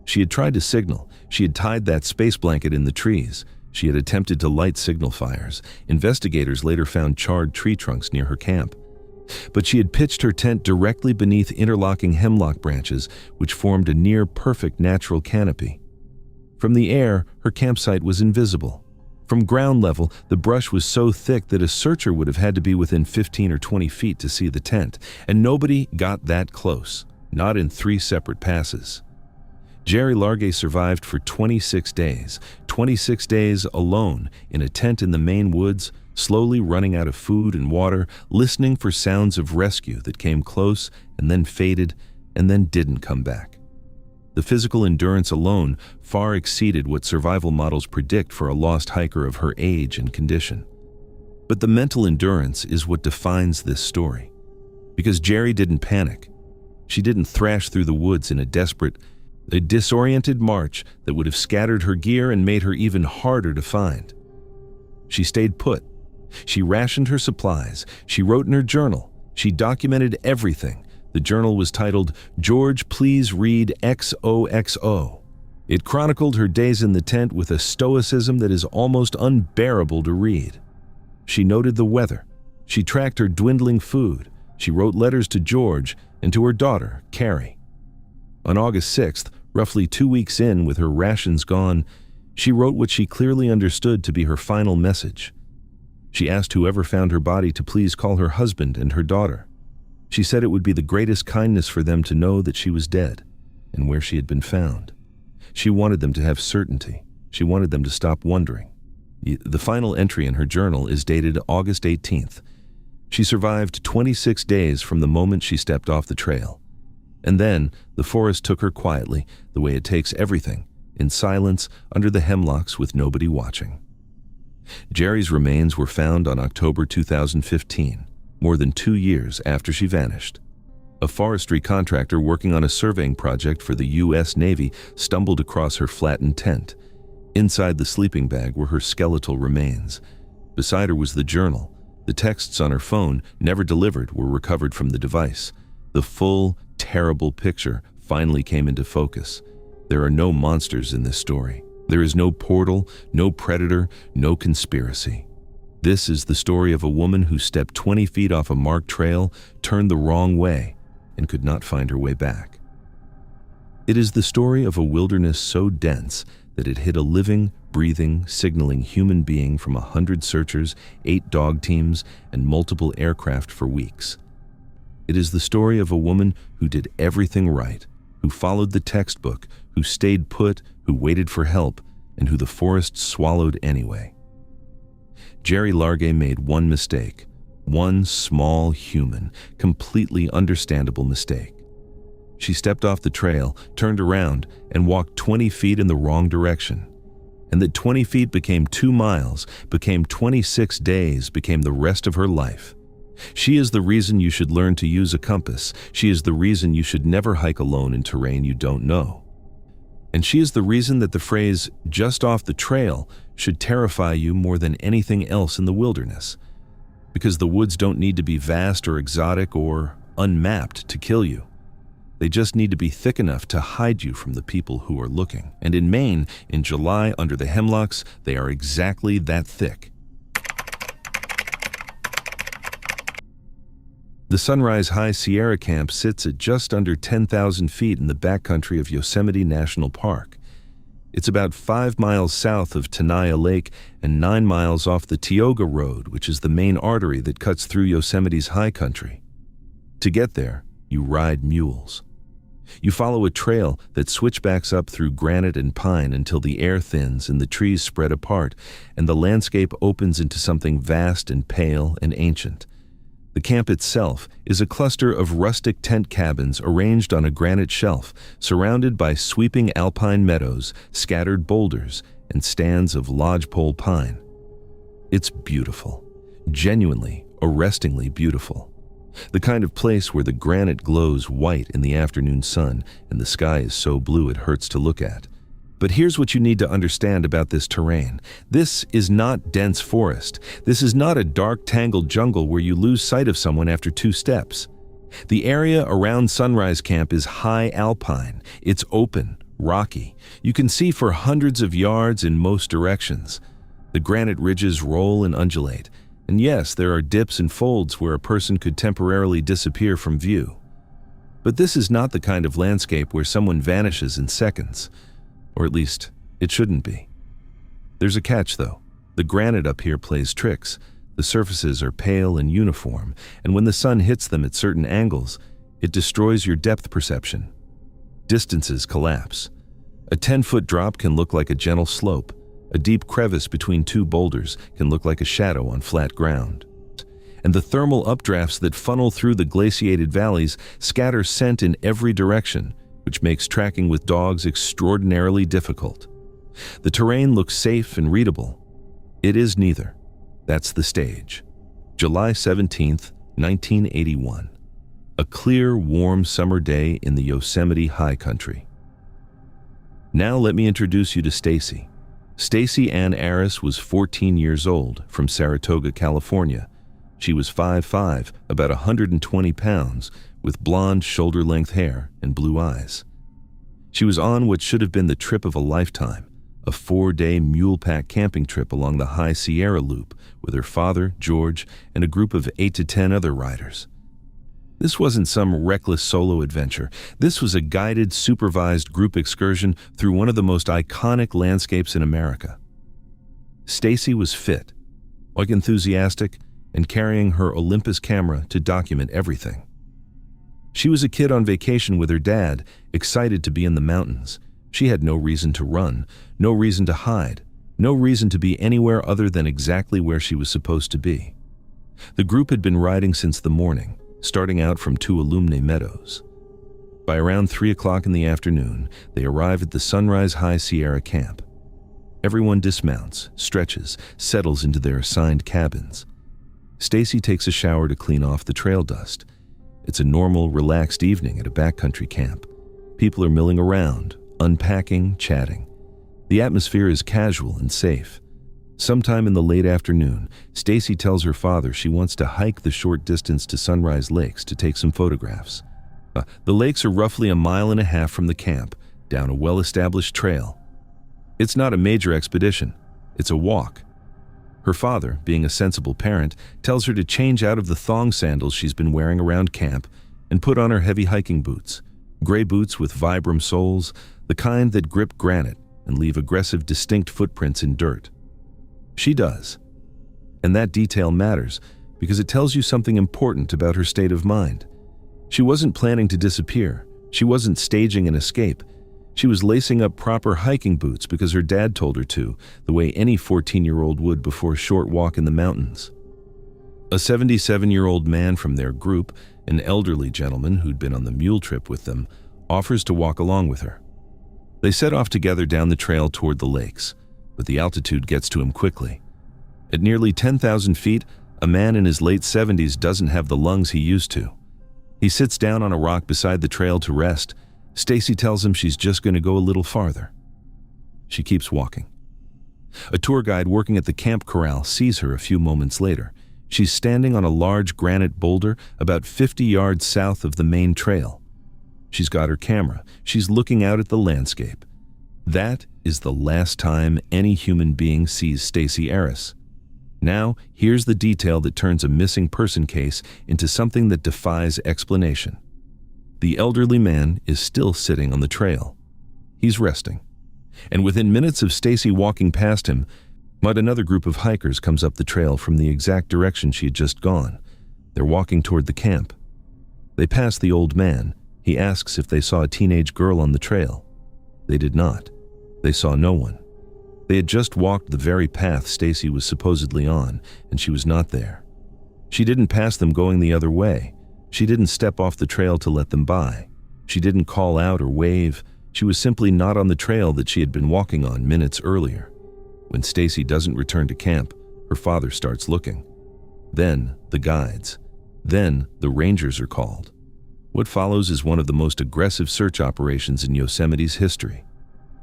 She had tried to signal. She had tied that space blanket in the trees. She had attempted to light signal fires. Investigators later found charred tree trunks near her camp. But she had pitched her tent directly beneath interlocking hemlock branches, which formed a near-perfect natural canopy. From the air, her campsite was invisible. From ground level, the brush was so thick that a searcher would have had to be within 15 or 20 feet to see the tent, and nobody got that close, not in 3 separate passes. Geraldine Largay survived for 26 days, 26 days alone in a tent in the Maine woods, slowly running out of food and water, listening for sounds of rescue that came close and then faded and then didn't come back. The physical endurance alone far exceeded what survival models predict for a lost hiker of her age and condition. But the mental endurance is what defines this story. Because Jerry didn't panic. She didn't thrash through the woods in a disoriented march that would have scattered her gear and made her even harder to find. She stayed put. She rationed her supplies. She wrote in her journal. She documented everything. The journal was titled, "George, Please Read XOXO." It chronicled her days in the tent with a stoicism that is almost unbearable to read. She noted the weather. She tracked her dwindling food. She wrote letters to George and to her daughter, Carrie. On August 6th, roughly 2 weeks in with her rations gone, she wrote what she clearly understood to be her final message. She asked whoever found her body to please call her husband and her daughter. She said it would be the greatest kindness for them to know that she was dead and where she had been found. She wanted them to have certainty. She wanted them to stop wondering. The final entry in her journal is dated August 18th. She survived 26 days from the moment she stepped off the trail. And then the forest took her quietly, the way it takes everything, in silence under the hemlocks with nobody watching. Jerry's remains were found on October 2015. More than 2 years after she vanished. A forestry contractor working on a surveying project for the U.S. Navy stumbled across her flattened tent. Inside the sleeping bag were her skeletal remains. Beside her was the journal. The texts on her phone, never delivered, were recovered from the device. The full, terrible picture finally came into focus. There are no monsters in this story. There is no portal, no predator, no conspiracy. This is the story of a woman who stepped 20 feet off a marked trail, turned the wrong way, and could not find her way back. It is the story of a wilderness so dense that it hid a living, breathing, signaling human being from 100 searchers, 8 dog teams, and multiple aircraft for weeks. It is the story of a woman who did everything right, who followed the textbook, who stayed put, who waited for help, and who the forest swallowed anyway. Geraldine Largay made one mistake, one small, human, completely understandable mistake. She stepped off the trail, turned around, and walked 20 feet in the wrong direction. and that 20 feet became 2 miles, became 26 days, became the rest of her life. She is the reason you should learn to use a compass. She is the reason you should never hike alone in terrain you don't know. And she is the reason that the phrase, "just off the trail," should terrify you more than anything else in the wilderness. Because the woods don't need to be vast or exotic or unmapped to kill you. They just need to be thick enough to hide you from the people who are looking. And in Maine, in July, under the hemlocks, they are exactly that thick. The Sunrise High Sierra Camp sits at just under 10,000 feet in the backcountry of Yosemite National Park. It's about 5 miles south of Tenaya Lake and 9 miles off the Tioga Road, which is the main artery that cuts through Yosemite's high country. To get there, you ride mules. You follow a trail that switchbacks up through granite and pine until the air thins and the trees spread apart, and the landscape opens into something vast and pale and ancient. The camp itself is a cluster of rustic tent cabins arranged on a granite shelf, surrounded by sweeping alpine meadows, scattered boulders, and stands of lodgepole pine. It's beautiful, genuinely, arrestingly beautiful. The kind of place where the granite glows white in the afternoon sun and the sky is so blue it hurts to look at. But here's what you need to understand about this terrain. This is not dense forest. This is not a dark, tangled jungle where you lose sight of someone after 2 steps. The area around Sunrise Camp is high alpine. It's open, rocky. You can see for hundreds of yards in most directions. The granite ridges roll and undulate. And yes, there are dips and folds where a person could temporarily disappear from view. But this is not the kind of landscape where someone vanishes in seconds. Or at least, it shouldn't be. There's a catch, though. The granite up here plays tricks. The surfaces are pale and uniform, and when the sun hits them at certain angles, it destroys your depth perception. Distances collapse. A 10-foot drop can look like a gentle slope. A deep crevice between 2 boulders can look like a shadow on flat ground. And the thermal updrafts that funnel through the glaciated valleys scatter scent in every direction, which makes tracking with dogs extraordinarily difficult. The terrain looks safe and readable. It is neither. That's the stage. July 17th, 1981. A clear, warm summer day in the Yosemite High Country. Now let me introduce you to Stacy. Stacy Ann Arras was 14 years old, from Saratoga, California. She was 5'5", about 120 pounds, with blonde shoulder-length hair and blue eyes. She was on what should have been the trip of a lifetime, a 4-day mule-pack camping trip along the High Sierra Loop with her father, George, and a group of 8 to 10 other riders. This wasn't some reckless solo adventure. This was a guided, supervised group excursion through one of the most iconic landscapes in America. Stacy was fit, enthusiastic, and carrying her Olympus camera to document everything. She was a kid on vacation with her dad, excited to be in the mountains. She had no reason to run, no reason to hide, no reason to be anywhere other than exactly where she was supposed to be. The group had been riding since the morning, starting out from Tuolumne Meadows. By around 3 o'clock in the afternoon, they arrive at the Sunrise High Sierra Camp. Everyone dismounts, stretches, settles into their assigned cabins. Stacy takes a shower to clean off the trail dust. It's a normal, relaxed evening at a backcountry camp. People are milling around, unpacking, chatting. The atmosphere is casual and safe. Sometime in the late afternoon, Stacy tells her father she wants to hike the short distance to Sunrise Lakes to take some photographs. The lakes are roughly 1.5 miles from the camp, down a well-established trail. It's not a major expedition. It's a walk. Her father, being a sensible parent, tells her to change out of the thong sandals she's been wearing around camp and put on her heavy hiking boots, gray boots with Vibram soles, the kind that grip granite and leave aggressive, distinct footprints in dirt. She does. And that detail matters because it tells you something important about her state of mind. She wasn't planning to disappear. She wasn't staging an escape. She was lacing up proper hiking boots because her dad told her to, the way any 14-year-old would before a short walk in the mountains. A 77-year-old man from their group, an elderly gentleman who'd been on the mule trip with them, offers to walk along with her. They set off together down the trail toward the lakes. but the altitude gets to him quickly. At nearly 10,000 feet, a man in his late 70s doesn't have the lungs he used to. He sits down on a rock beside the trail to rest. Stacy tells him she's just going to go a little farther. She keeps walking. A tour guide working at the camp corral sees her a few moments later. She's standing on a large granite boulder about 50 yards south of the main trail. She's got her camera. She's looking out at the landscape. That is the last time any human being sees Stacy Arras. Now, here's the detail that turns a missing person case into something that defies explanation. The elderly man is still sitting on the trail. He's resting. And within minutes of Stacy walking past him, another group of hikers comes up the trail from the exact direction she had just gone. They're walking toward the camp. They pass the old man. He asks if they saw a teenage girl on the trail. They did not. They saw no one. They had just walked the very path Stacy was supposedly on, and she was not there. She didn't pass them going the other way. She didn't step off the trail to let them by. She didn't call out or wave. She was simply not on the trail that she had been walking on minutes earlier. When Stacy doesn't return to camp, her father starts looking. Then the guides. Then the rangers are called. What follows is one of the most aggressive search operations in Yosemite's history.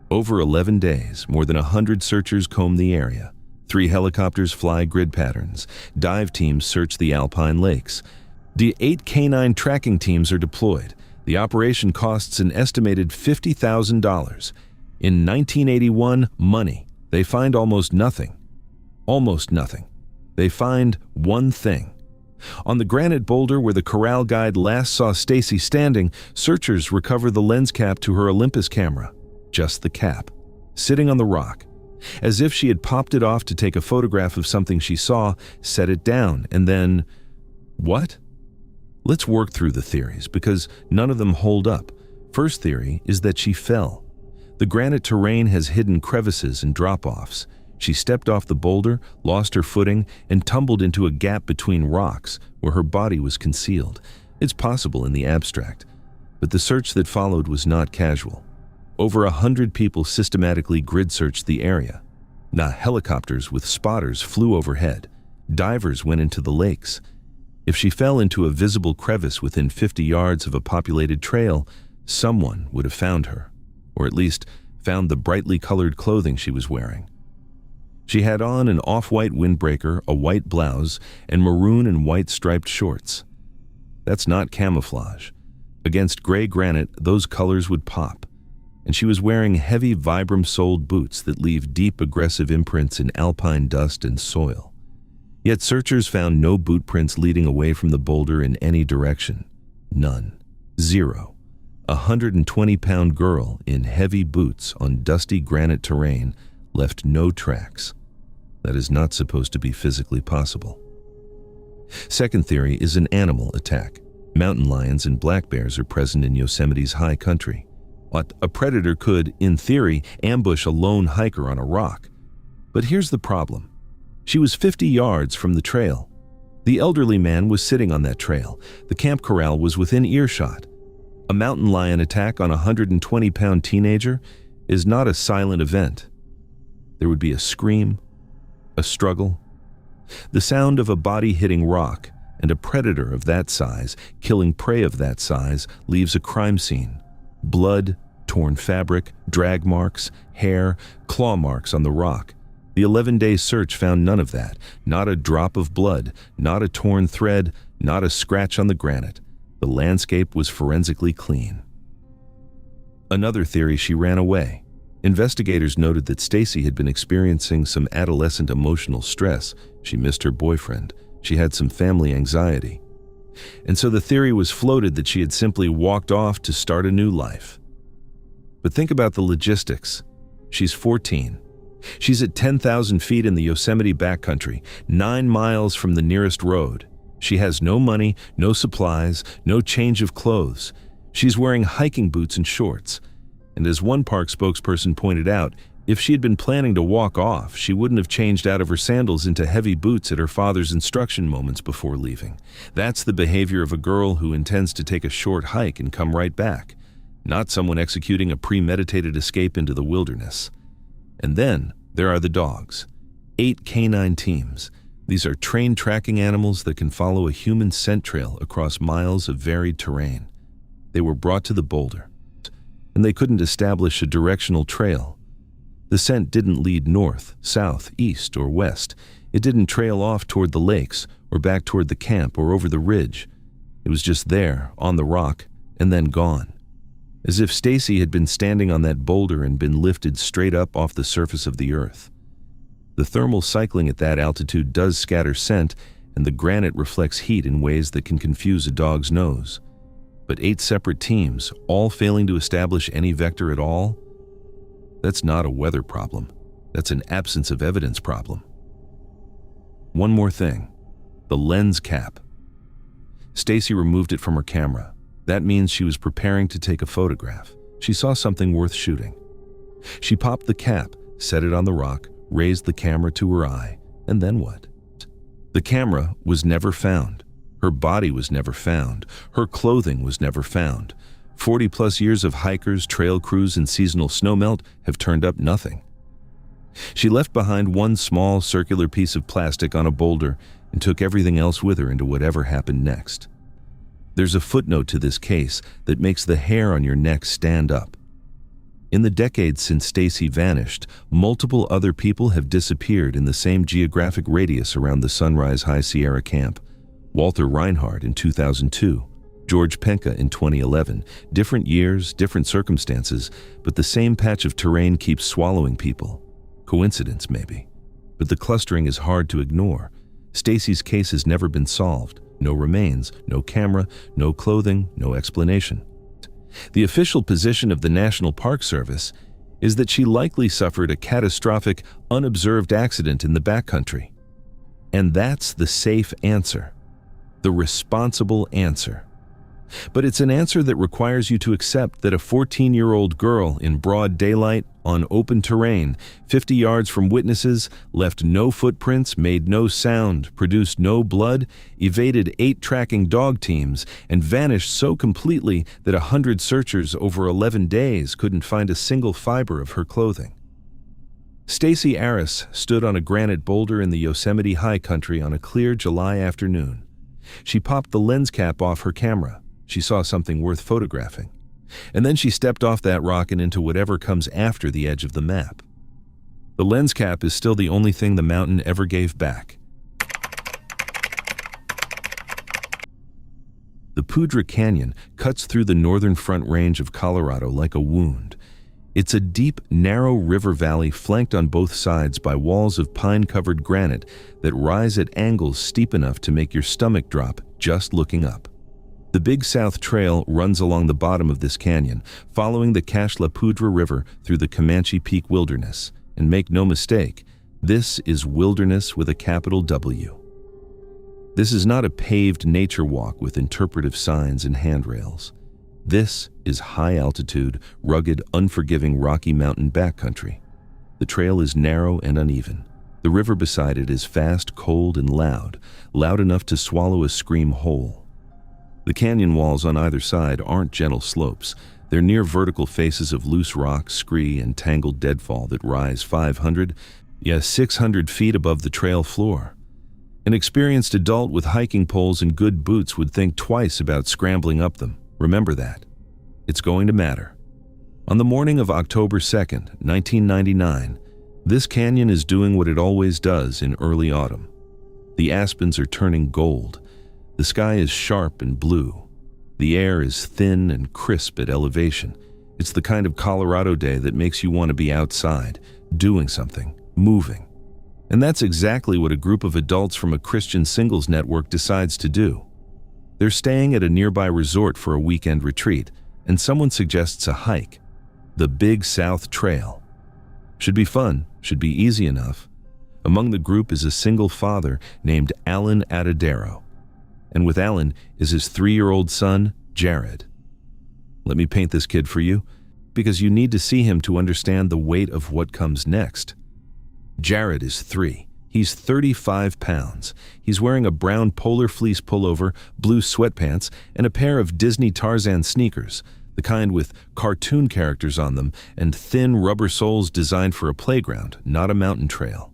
Over 11 days, more than 100 searchers comb the area. 3 helicopters fly grid patterns. Dive teams search the alpine lakes. 8 canine tracking teams are deployed. The operation costs an estimated $50,000. In 1981, money. They find almost nothing. Almost nothing. They find one thing. On the granite boulder where the corral guide last saw Stacy standing, searchers recover the lens cap to her Olympus camera. Just the cap, sitting on the rock. As if she had popped it off to take a photograph of something she saw, set it down, and then... What? Let's work through the theories, because none of them hold up. First theory is that she fell. The granite terrain has hidden crevices and drop-offs. She stepped off the boulder, lost her footing, and tumbled into a gap between rocks where her body was concealed. It's possible in the abstract, but the search that followed was not casual. Over 100 people systematically grid-searched the area. Now, helicopters with spotters flew overhead. Divers went into the lakes. If she fell into a visible crevice within 50 yards of a populated trail, someone would have found her, or at least found the brightly colored clothing she was wearing. She had on an off-white windbreaker, a white blouse, and maroon and white striped shorts. That's not camouflage. Against gray granite, those colors would pop. And she was wearing heavy Vibram-soled boots that leave deep, aggressive imprints in alpine dust and soil. Yet searchers found no boot prints leading away from the boulder in any direction. None. Zero. A 120-pound girl in heavy boots on dusty granite terrain left no tracks. That is not supposed to be physically possible. Second theory is an animal attack. Mountain lions and black bears are present in Yosemite's high country. But a predator could, in theory, ambush a lone hiker on a rock. But here's the problem. She was 50 yards from the trail. The elderly man was sitting on that trail. The camp corral was within earshot. A mountain lion attack on a 120-pound teenager is not a silent event. There would be a scream, a struggle, the sound of a body hitting rock, and a predator of that size, killing prey of that size, leaves a crime scene. Blood, torn fabric, drag marks, hair, claw marks on the rock. The 11-day search found none of that. Not a drop of blood, not a torn thread, not a scratch on the granite. The landscape was forensically clean. Another theory: she ran away. Investigators noted that Stacy had been experiencing some adolescent emotional stress. She missed her boyfriend. She had some family anxiety. And so the theory was floated that she had simply walked off to start a new life. But think about the logistics. She's 14. She's at 10,000 feet in the Yosemite backcountry, 9 miles from the nearest road. She has no money, no supplies, no change of clothes. She's wearing hiking boots and shorts. And as one park spokesperson pointed out, if she had been planning to walk off, she wouldn't have changed out of her sandals into heavy boots at her father's instruction moments before leaving. That's the behavior of a girl who intends to take a short hike and come right back, not someone executing a premeditated escape into the wilderness. And then, There are the dogs. 8 canine teams. These are trained tracking animals that can follow a human scent trail across miles of varied terrain. They were brought to the boulder, and they couldn't establish a directional trail. The scent didn't lead north, south, east, or west. It didn't trail off toward the lakes, or back toward the camp, or over the ridge. It was just there, on the rock, and then gone. As if Stacy had been standing on that boulder and been lifted straight up off the surface of the earth. The thermal cycling at that altitude does scatter scent, and the granite reflects heat in ways that can confuse a dog's nose. But 8 separate teams, all failing to establish any vector at all? That's not a weather problem. That's an absence of evidence problem. One more thing. The lens cap. Stacy removed it from her camera. That means she was preparing to take a photograph. She saw something worth shooting. She popped the cap, set it on the rock, raised the camera to her eye, and then what? The camera was never found. Her body was never found. Her clothing was never found. 40-plus years of hikers, trail crews, and seasonal snowmelt have turned up nothing. She left behind one small circular piece of plastic on a boulder and took everything else with her into whatever happened next. There's a footnote to this case that makes the hair on your neck stand up. In the decades since Stacy vanished, multiple other people have disappeared in the same geographic radius around the Sunrise High Sierra camp. Walter Reinhardt in 2002, George Penka in 2011. Different years, different circumstances, but the same patch of terrain keeps swallowing people. Coincidence, maybe. But the clustering is hard to ignore. Stacy's case has never been solved. No remains, no camera, no clothing, no explanation. The official position of the National Park Service is that she likely suffered a catastrophic, unobserved accident in the backcountry. And that's the safe answer. The responsible answer. But it's an answer that requires you to accept that a 14-year-old girl in broad daylight, on open terrain, 50 yards from witnesses, left no footprints, made no sound, produced no blood, evaded 8 tracking dog teams, and vanished so completely that 100 searchers over 11 days couldn't find a single fiber of her clothing. Stacy Arras stood on a granite boulder in the Yosemite High Country on a clear July afternoon. She popped the lens cap off her camera. She saw something worth photographing. And then she stepped off that rock and into whatever comes after the edge of the map. The lens cap is still the only thing the mountain ever gave back. The Poudre Canyon cuts through the northern Front Range of Colorado like a wound. It's a deep, narrow river valley flanked on both sides by walls of pine-covered granite that rise at angles steep enough to make your stomach drop just looking up. The Big South Trail runs along the bottom of this canyon, following the Cache la Poudre River through the Comanche Peak Wilderness. And make no mistake, this is wilderness with a capital W. This is not a paved nature walk with interpretive signs and handrails. This is high-altitude, rugged, unforgiving Rocky Mountain backcountry. The trail is narrow and uneven. The river beside it is fast, cold, and loud enough to swallow a scream whole. The canyon walls on either side aren't gentle slopes. They're near vertical faces of loose rock, scree, and tangled deadfall that rise 500, 600 feet above the trail floor. An experienced adult with hiking poles and good boots would think twice about scrambling up them. Remember that. It's going to matter. On the morning of October 2nd, 1999, this canyon is doing what it always does in early autumn. The aspens are turning gold. The sky is sharp and blue. The air is thin and crisp at elevation. It's the kind of Colorado day that makes you want to be outside, doing something, moving. And that's exactly what a group of adults from a Christian singles network decides to do. They're staying at a nearby resort for a weekend retreat, and someone suggests a hike. The Big South Trail. Should be fun, should be easy enough. Among the group is a single father named Jaryd Atadero. And with Alan is his 3-year-old son, Jaryd. Let me paint this kid for you, because you need to see him to understand the weight of what comes next. Jaryd is 3. He's 35 pounds. He's wearing a brown polar fleece pullover, blue sweatpants, and a pair of Disney Tarzan sneakers. the kind with cartoon characters on them and thin rubber soles designed for a playground, not a mountain trail.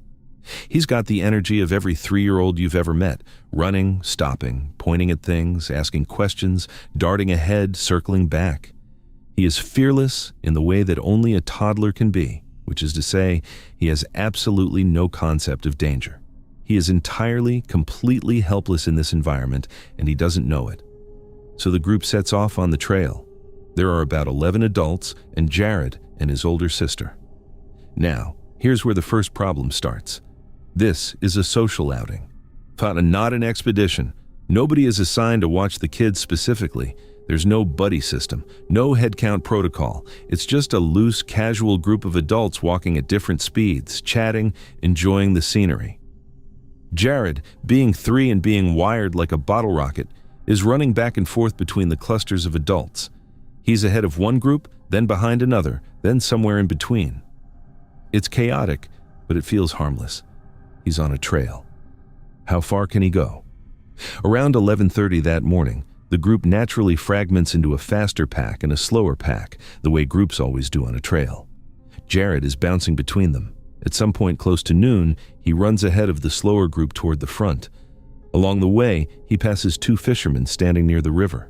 He's got the energy of every 3-year-old you've ever met, running, stopping, pointing at things, asking questions, darting ahead, circling back. He is fearless in the way that only a toddler can be, which is to say, he has absolutely no concept of danger. He is entirely, completely helpless in this environment, and he doesn't know it. So the group sets off on the trail. There are about 11 adults and Jaryd and his older sister. Now, here's where the first problem starts. This is a social outing, not an expedition. Nobody is assigned to watch the kids specifically. There's no buddy system, no headcount protocol. It's just a loose, casual group of adults walking at different speeds, chatting, enjoying the scenery. Jaryd, being 3 and being wired like a bottle rocket, is running back and forth between the clusters of adults. He's ahead of one group, then behind another, then somewhere in between. It's chaotic, but it feels harmless. He's on a trail. How far can he go? Around 11:30 that morning, the group naturally fragments into a faster pack and a slower pack, the way groups always do on a trail. Jaryd is bouncing between them. At some point close to noon, he runs ahead of the slower group toward the front. Along the way, he passes 2 fishermen standing near the river.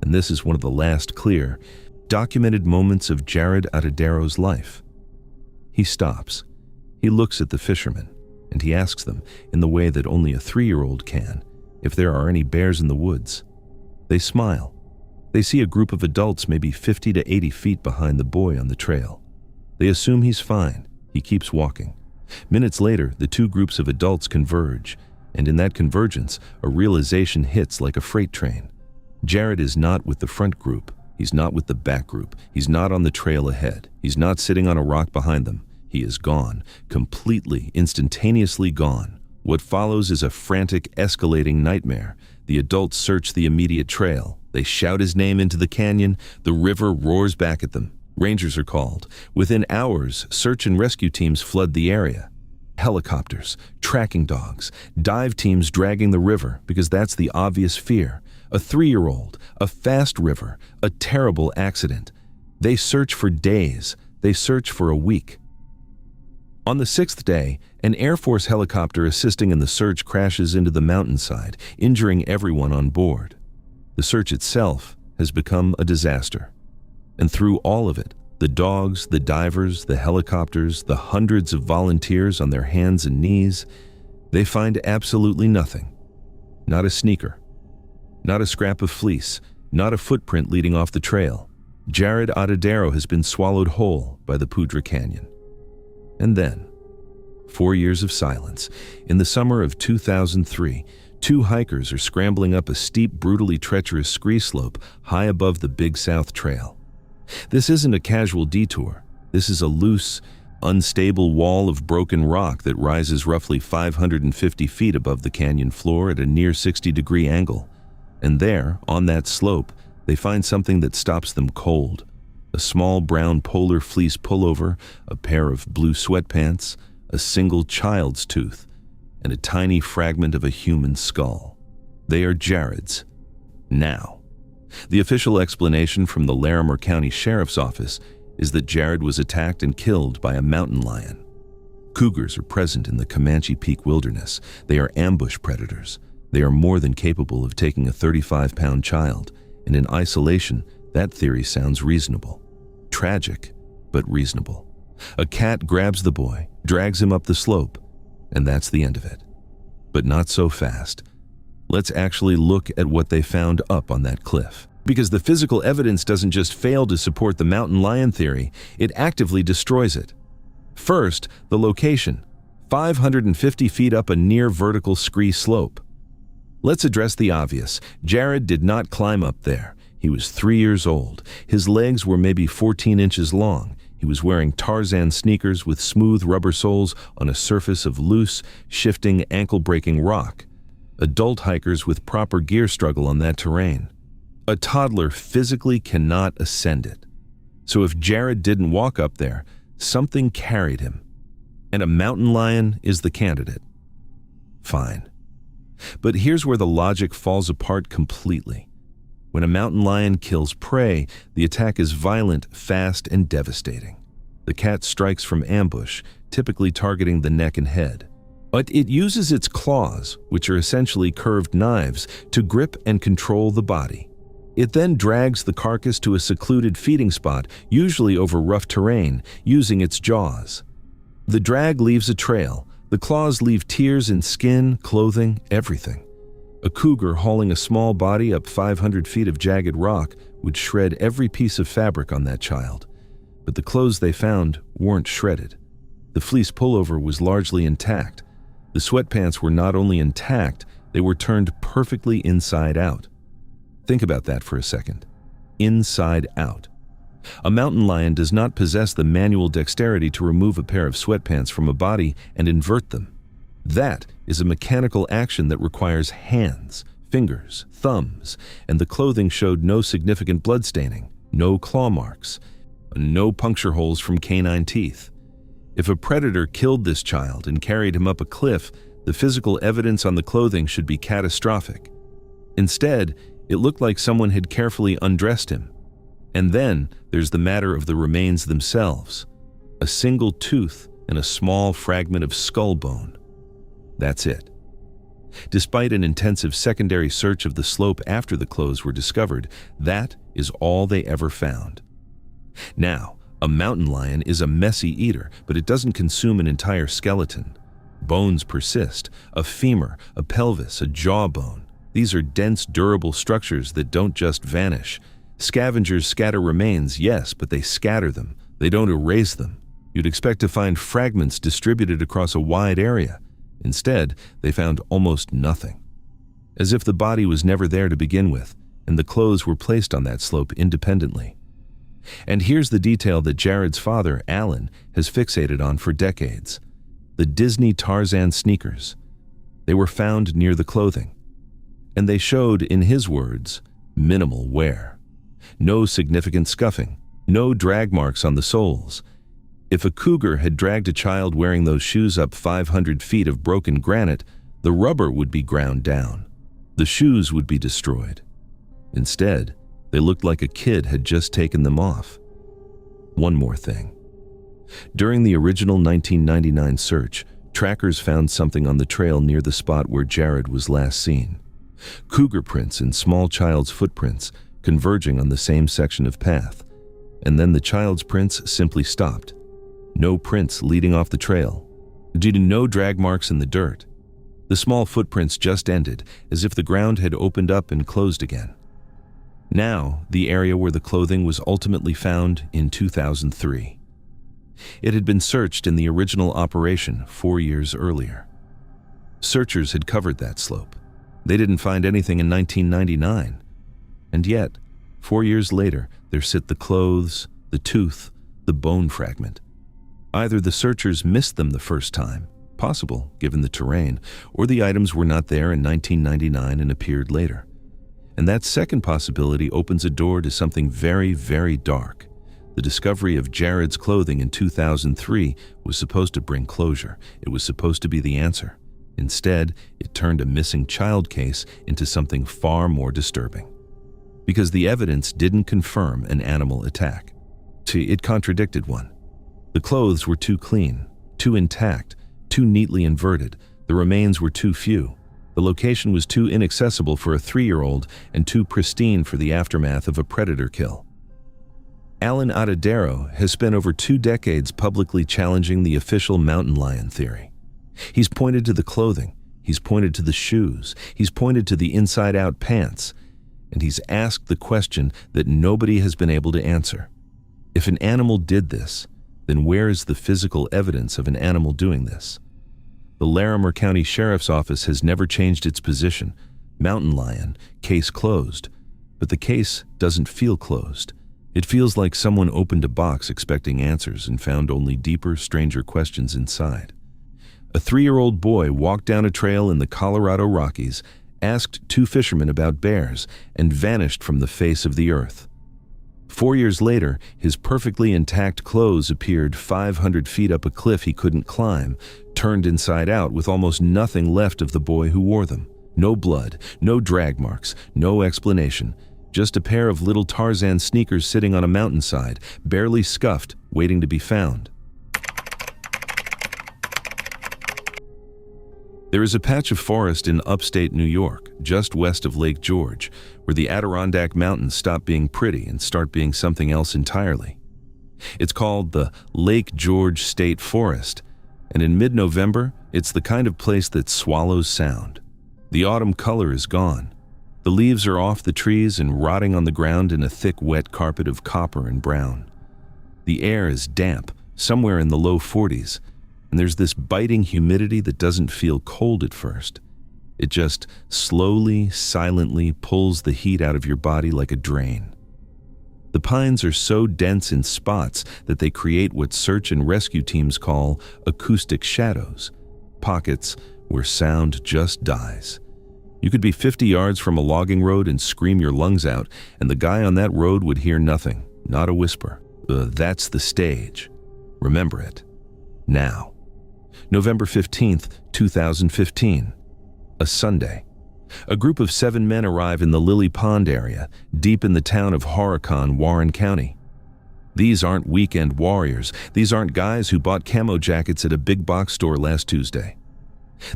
And this is one of the last clear, documented moments of Jaryd Atadero's life. He stops. He looks at the fishermen, and he asks them, in the way that only a 3-year-old can, if there are any bears in the woods. They smile. They see a group of adults maybe 50 to 80 feet behind the boy on the trail. They assume he's fine. He keeps walking. Minutes later, the 2 groups of adults converge, and in that convergence, a realization hits like a freight train. Jaryd is not with the front group. He's not with the back group. He's not on the trail ahead. He's not sitting on a rock behind them. He is gone, completely, instantaneously gone. What follows is a frantic, escalating nightmare. The adults search the immediate trail. They shout his name into the canyon. The river roars back at them. Rangers are called. Within hours, search and rescue teams flood the area. Helicopters, tracking dogs, dive teams dragging the river, because that's the obvious fear. A 3-year-old, a fast river, a terrible accident. They search for days. They search for a week. On the 6th day, an Air Force helicopter assisting in the search crashes into the mountainside, injuring everyone on board. The search itself has become a disaster. And through all of it, the dogs, the divers, the helicopters, the hundreds of volunteers on their hands and knees, they find absolutely nothing. Not a sneaker. Not a scrap of fleece. Not a footprint leading off the trail. Jaryd Atadero has been swallowed whole by the Poudre Canyon. And then, 4 years of silence. In the summer of 2003, 2 hikers are scrambling up a steep, brutally treacherous scree slope high above the Big South Trail. This isn't a casual detour. This is a loose, unstable wall of broken rock that rises roughly 550 feet above the canyon floor at a near 60-degree angle. And there, on that slope, they find something that stops them cold. A small brown polar fleece pullover, a pair of blue sweatpants, a single child's tooth, and a tiny fragment of a human skull. They are Jaryd's. Now. The official explanation from the Larimer County Sheriff's Office is that Jaryd was attacked and killed by a mountain lion. Cougars are present in the Comanche Peak wilderness. They are ambush predators. They are more than capable of taking a 35-pound child, and in isolation, that theory sounds reasonable. Tragic, but reasonable. A cat grabs the boy, drags him up the slope, and that's the end of it. But not so fast. Let's actually look at what they found up on that cliff. Because the physical evidence doesn't just fail to support the mountain lion theory, it actively destroys it. First, the location. 550 feet up a near vertical scree slope. Let's address the obvious. Jaryd did not climb up there. He was 3 years old. His legs were maybe 14 inches long. He was wearing Tarzan sneakers with smooth rubber soles on a surface of loose, shifting, ankle-breaking rock. Adult hikers with proper gear struggle on that terrain. A toddler physically cannot ascend it. So if Jaryd didn't walk up there, something carried him. And a mountain lion is the candidate. Fine. But here's where the logic falls apart completely. When a mountain lion kills prey, the attack is violent, fast, and devastating. The cat strikes from ambush, typically targeting the neck and head. But it uses its claws, which are essentially curved knives, to grip and control the body. It then drags the carcass to a secluded feeding spot, usually over rough terrain, using its jaws. The drag leaves a trail. The claws leave tears in skin, clothing, everything. A cougar hauling a small body up 500 feet of jagged rock would shred every piece of fabric on that child. But the clothes they found weren't shredded. The fleece pullover was largely intact. The sweatpants were not only intact, they were turned perfectly inside out. Think about that for a second. Inside out. A mountain lion does not possess the manual dexterity to remove a pair of sweatpants from a body and invert them. That is a mechanical action that requires hands, fingers, thumbs, and the clothing showed no significant bloodstaining, no claw marks, no puncture holes from canine teeth. If a predator killed this child and carried him up a cliff, the physical evidence on the clothing should be catastrophic. Instead, it looked like someone had carefully undressed him. And then there's the matter of the remains themselves. A single tooth and a small fragment of skull bone. That's it. Despite an intensive secondary search of the slope after the clothes were discovered, that is all they ever found. Now, a mountain lion is a messy eater, but it doesn't consume an entire skeleton. Bones persist, a femur, a pelvis, a jawbone. These are dense, durable structures that don't just vanish. Scavengers scatter remains, yes, but they scatter them. They don't erase them. You'd expect to find fragments distributed across a wide area. Instead, they found almost nothing. As if the body was never there to begin with, and the clothes were placed on that slope independently. And here's the detail that Jaryd's father, Alan, has fixated on for decades. The Disney Tarzan sneakers. They were found near the clothing. And they showed, in his words, minimal wear. No significant scuffing, no drag marks on the soles. If a cougar had dragged a child wearing those shoes up 500 feet of broken granite, the rubber would be ground down. The shoes would be destroyed. Instead, they looked like a kid had just taken them off. One more thing. During the original 1999 search, trackers found something on the trail near the spot where Jaryd was last seen. Cougar prints and small child's footprints converging on the same section of path. And then the child's prints simply stopped. No prints leading off the trail, due to no drag marks in the dirt. The small footprints just ended, as if the ground had opened up and closed again. Now, the area where the clothing was ultimately found in 2003. It had been searched in the original operation 4 years earlier. Searchers had covered that slope. They didn't find anything in 1999. And yet, 4 years later, there sit the clothes, the tooth, the bone fragment. Either the searchers missed them the first time, possible given the terrain, or the items were not there in 1999 and appeared later. And that second possibility opens a door to something very, very dark. The discovery of Jaryd's clothing in 2003 was supposed to bring closure. It was supposed to be the answer. Instead, it turned a missing child case into something far more disturbing. Because the evidence didn't confirm an animal attack. It contradicted one. The clothes were too clean, too intact, too neatly inverted. The remains were too few. The location was too inaccessible for a 3-year-old and too pristine for the aftermath of a predator kill. Jaryd Atadero has spent over 2 decades publicly challenging the official mountain lion theory. He's pointed to the clothing, he's pointed to the shoes, he's pointed to the inside-out pants, and he's asked the question that nobody has been able to answer. If an animal did this, then where is the physical evidence of an animal doing this? The Larimer County Sheriff's Office has never changed its position. Mountain lion, case closed. But the case doesn't feel closed. It feels like someone opened a box expecting answers and found only deeper, stranger questions inside. A 3-year-old boy walked down a trail in the Colorado Rockies, asked 2 fishermen about bears, and vanished from the face of the earth. 4 years later, his perfectly intact clothes appeared 500 feet up a cliff he couldn't climb, turned inside out with almost nothing left of the boy who wore them. No blood, no drag marks, no explanation, Just a pair of little Tarzan sneakers sitting on a mountainside, barely scuffed, waiting to be found. There is a patch of forest in upstate New York, just west of Lake George, where the Adirondack Mountains stop being pretty and start being something else entirely. It's called the Lake George State Forest, and in mid-November, it's the kind of place that swallows sound. The autumn color is gone. The leaves are off the trees and rotting on the ground in a thick, wet carpet of copper and brown. The air is damp, somewhere in the low 40s, and there's this biting humidity that doesn't feel cold at first. It just slowly, silently pulls the heat out of your body like a drain. The pines are so dense in spots that they create what search and rescue teams call acoustic shadows, pockets where sound just dies. You could be 50 yards from a logging road and scream your lungs out, and the guy on that road would hear nothing, not a whisper. That's the stage. Remember it. Now. November 15th, 2015. A Sunday. A group of 7 men arrive in the Lily Pond area, deep in the town of Horicon, Warren County. These aren't weekend warriors. These aren't guys who bought camo jackets at a big box store last Tuesday.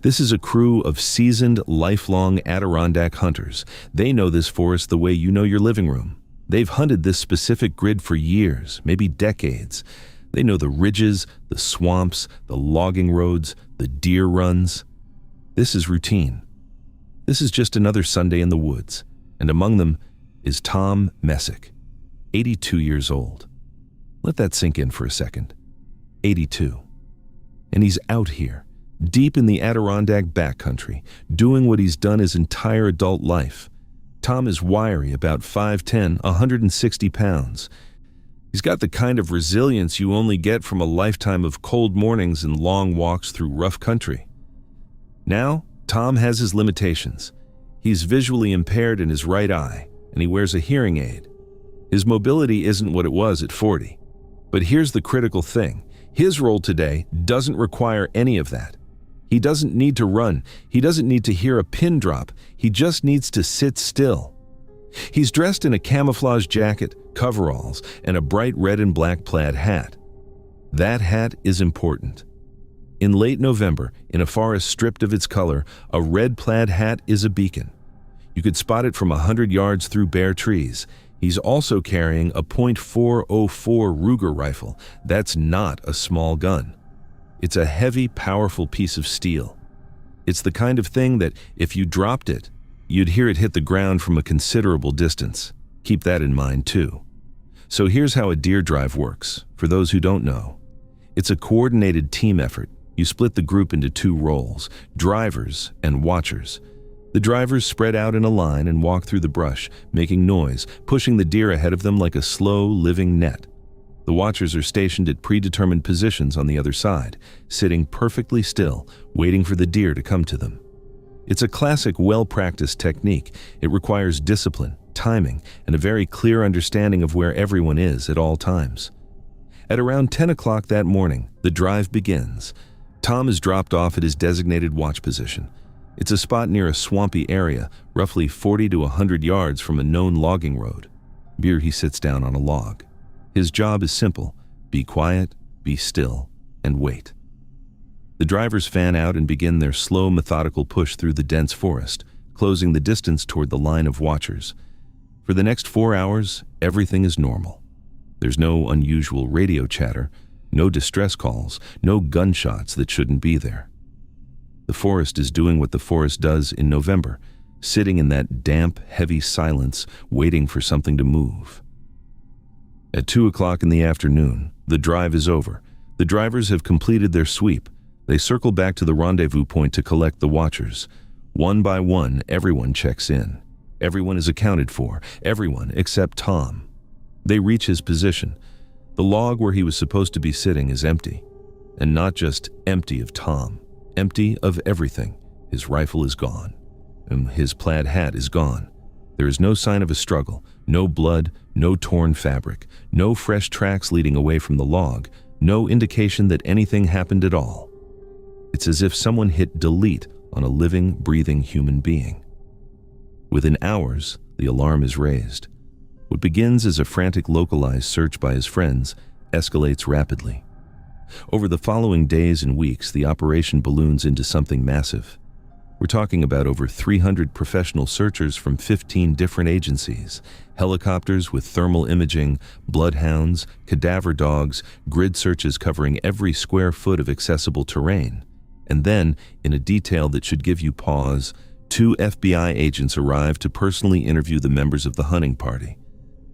This is a crew of seasoned, lifelong Adirondack hunters. They know this forest the way you know your living room. They've hunted this specific grid for years, maybe decades. They know the ridges, the swamps, the logging roads, the deer runs. This is routine. This is just another Sunday in the woods, and among them is Tom Messick, 82 years old. Let that sink in for a second. 82. And he's out here, deep in the Adirondack backcountry, doing what he's done his entire adult life. Tom is wiry, about 5'10", 160 pounds. He's got the kind of resilience you only get from a lifetime of cold mornings and long walks through rough country. Now, Tom has his limitations. He's visually impaired in his right eye, and he wears a hearing aid. His mobility isn't what it was at 40. But here's the critical thing. His role today doesn't require any of that. He doesn't need to run. He doesn't need to hear a pin drop. He just needs to sit still. He's dressed in a camouflage jacket, coveralls, and a bright red and black plaid hat. That hat is important. In late November, in a forest stripped of its color, a red plaid hat is a beacon. You could spot it from 100 yards through bare trees. He's also carrying a .404 Ruger rifle. That's not a small gun. It's a heavy, powerful piece of steel. It's the kind of thing that, if you dropped it, you'd hear it hit the ground from a considerable distance. Keep that in mind, too. So here's how a deer drive works, for those who don't know. It's a coordinated team effort. You split the group into 2 roles, drivers and watchers. The drivers spread out in a line and walk through the brush, making noise, pushing the deer ahead of them like a slow, living net. The watchers are stationed at predetermined positions on the other side, sitting perfectly still, waiting for the deer to come to them. It's a classic, well-practiced technique. It requires discipline, timing, and a very clear understanding of where everyone is at all times. At around 10 o'clock that morning, the drive begins. Tom is dropped off at his designated watch position. It's a spot near a swampy area, roughly 40 to 100 yards from a known logging road. Here he sits down on a log. His job is simple: be quiet, be still, and wait. The drivers fan out and begin their slow, methodical push through the dense forest, closing the distance toward the line of watchers. For the next 4 hours, everything is normal. There's no unusual radio chatter, no distress calls, no gunshots that shouldn't be there. The forest is doing what the forest does in November, sitting in that damp, heavy silence, waiting for something to move. At 2 o'clock in the afternoon, the drive is over. The drivers have completed their sweep. They circle back to the rendezvous point to collect the watchers. One by one, everyone checks in. Everyone is accounted for, everyone except Tom. They reach his position. The log where he was supposed to be sitting is empty. And not just empty of Tom, empty of everything. His rifle is gone, and his plaid hat is gone. There is no sign of a struggle, no blood, no torn fabric, no fresh tracks leading away from the log, no indication that anything happened at all. It's as if someone hit delete on a living, breathing human being. Within hours, the alarm is raised. What begins as a frantic localized search by his friends escalates rapidly. Over the following days and weeks, the operation balloons into something massive. We're talking about over 300 professional searchers from 15 different agencies, helicopters with thermal imaging, bloodhounds, cadaver dogs, grid searches covering every square foot of accessible terrain. And then, in a detail that should give you pause, 2 FBI agents arrive to personally interview the members of the hunting party.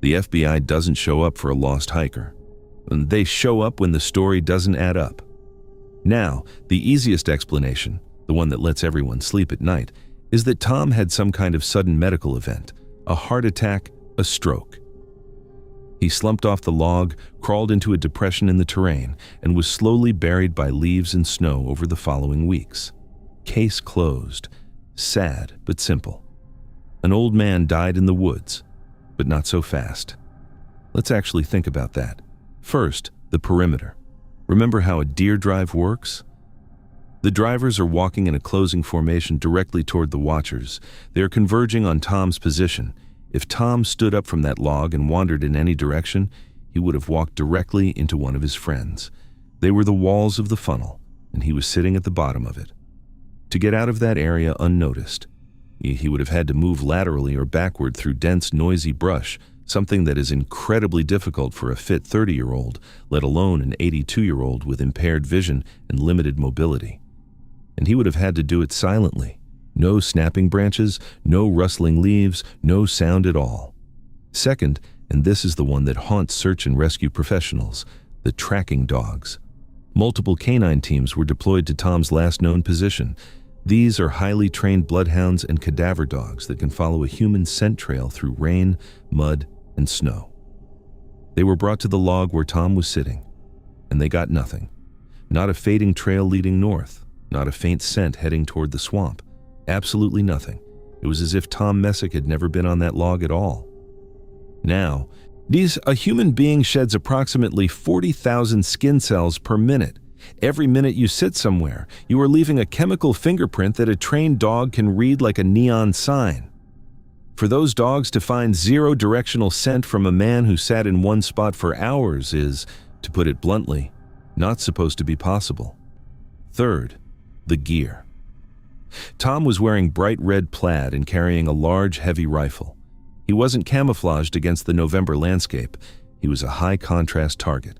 The FBI doesn't show up for a lost hiker. They show up when the story doesn't add up. Now, the easiest explanation, the one that lets everyone sleep at night, is that Tom had some kind of sudden medical event, a heart attack, a stroke. He slumped off the log, crawled into a depression in the terrain, and was slowly buried by leaves and snow over the following weeks. Case closed. Sad, but simple. An old man died in the woods, but not so fast. Let's actually think about that. First, the perimeter. Remember how a deer drive works? The drivers are walking in a closing formation directly toward the watchers. They are converging on Tom's position. If Tom stood up from that log and wandered in any direction, he would have walked directly into one of his friends. They were the walls of the funnel, and he was sitting at the bottom of it. To get out of that area unnoticed, he would have had to move laterally or backward through dense, noisy brush, something that is incredibly difficult for a fit 30-year-old, let alone an 82-year-old with impaired vision and limited mobility. And he would have had to do it silently. No snapping branches, no rustling leaves, no sound at all. Second, and this is the one that haunts search and rescue professionals, the tracking dogs. Multiple canine teams were deployed to Tom's last known position. These are highly trained bloodhounds and cadaver dogs that can follow a human scent trail through rain, mud, and snow. They were brought to the log where Tom was sitting, and they got nothing. Not a fading trail leading north, not a faint scent heading toward the swamp. Absolutely nothing. It was as if Tom Messick had never been on that log at all. Now, a human being sheds approximately 40,000 skin cells per minute. Every minute you sit somewhere, you are leaving a chemical fingerprint that a trained dog can read like a neon sign. For those dogs to find zero directional scent from a man who sat in one spot for hours is, to put it bluntly, not supposed to be possible. Third, the gear. Tom was wearing bright red plaid and carrying a large, heavy rifle. He wasn't camouflaged against the November landscape. He was a high-contrast target.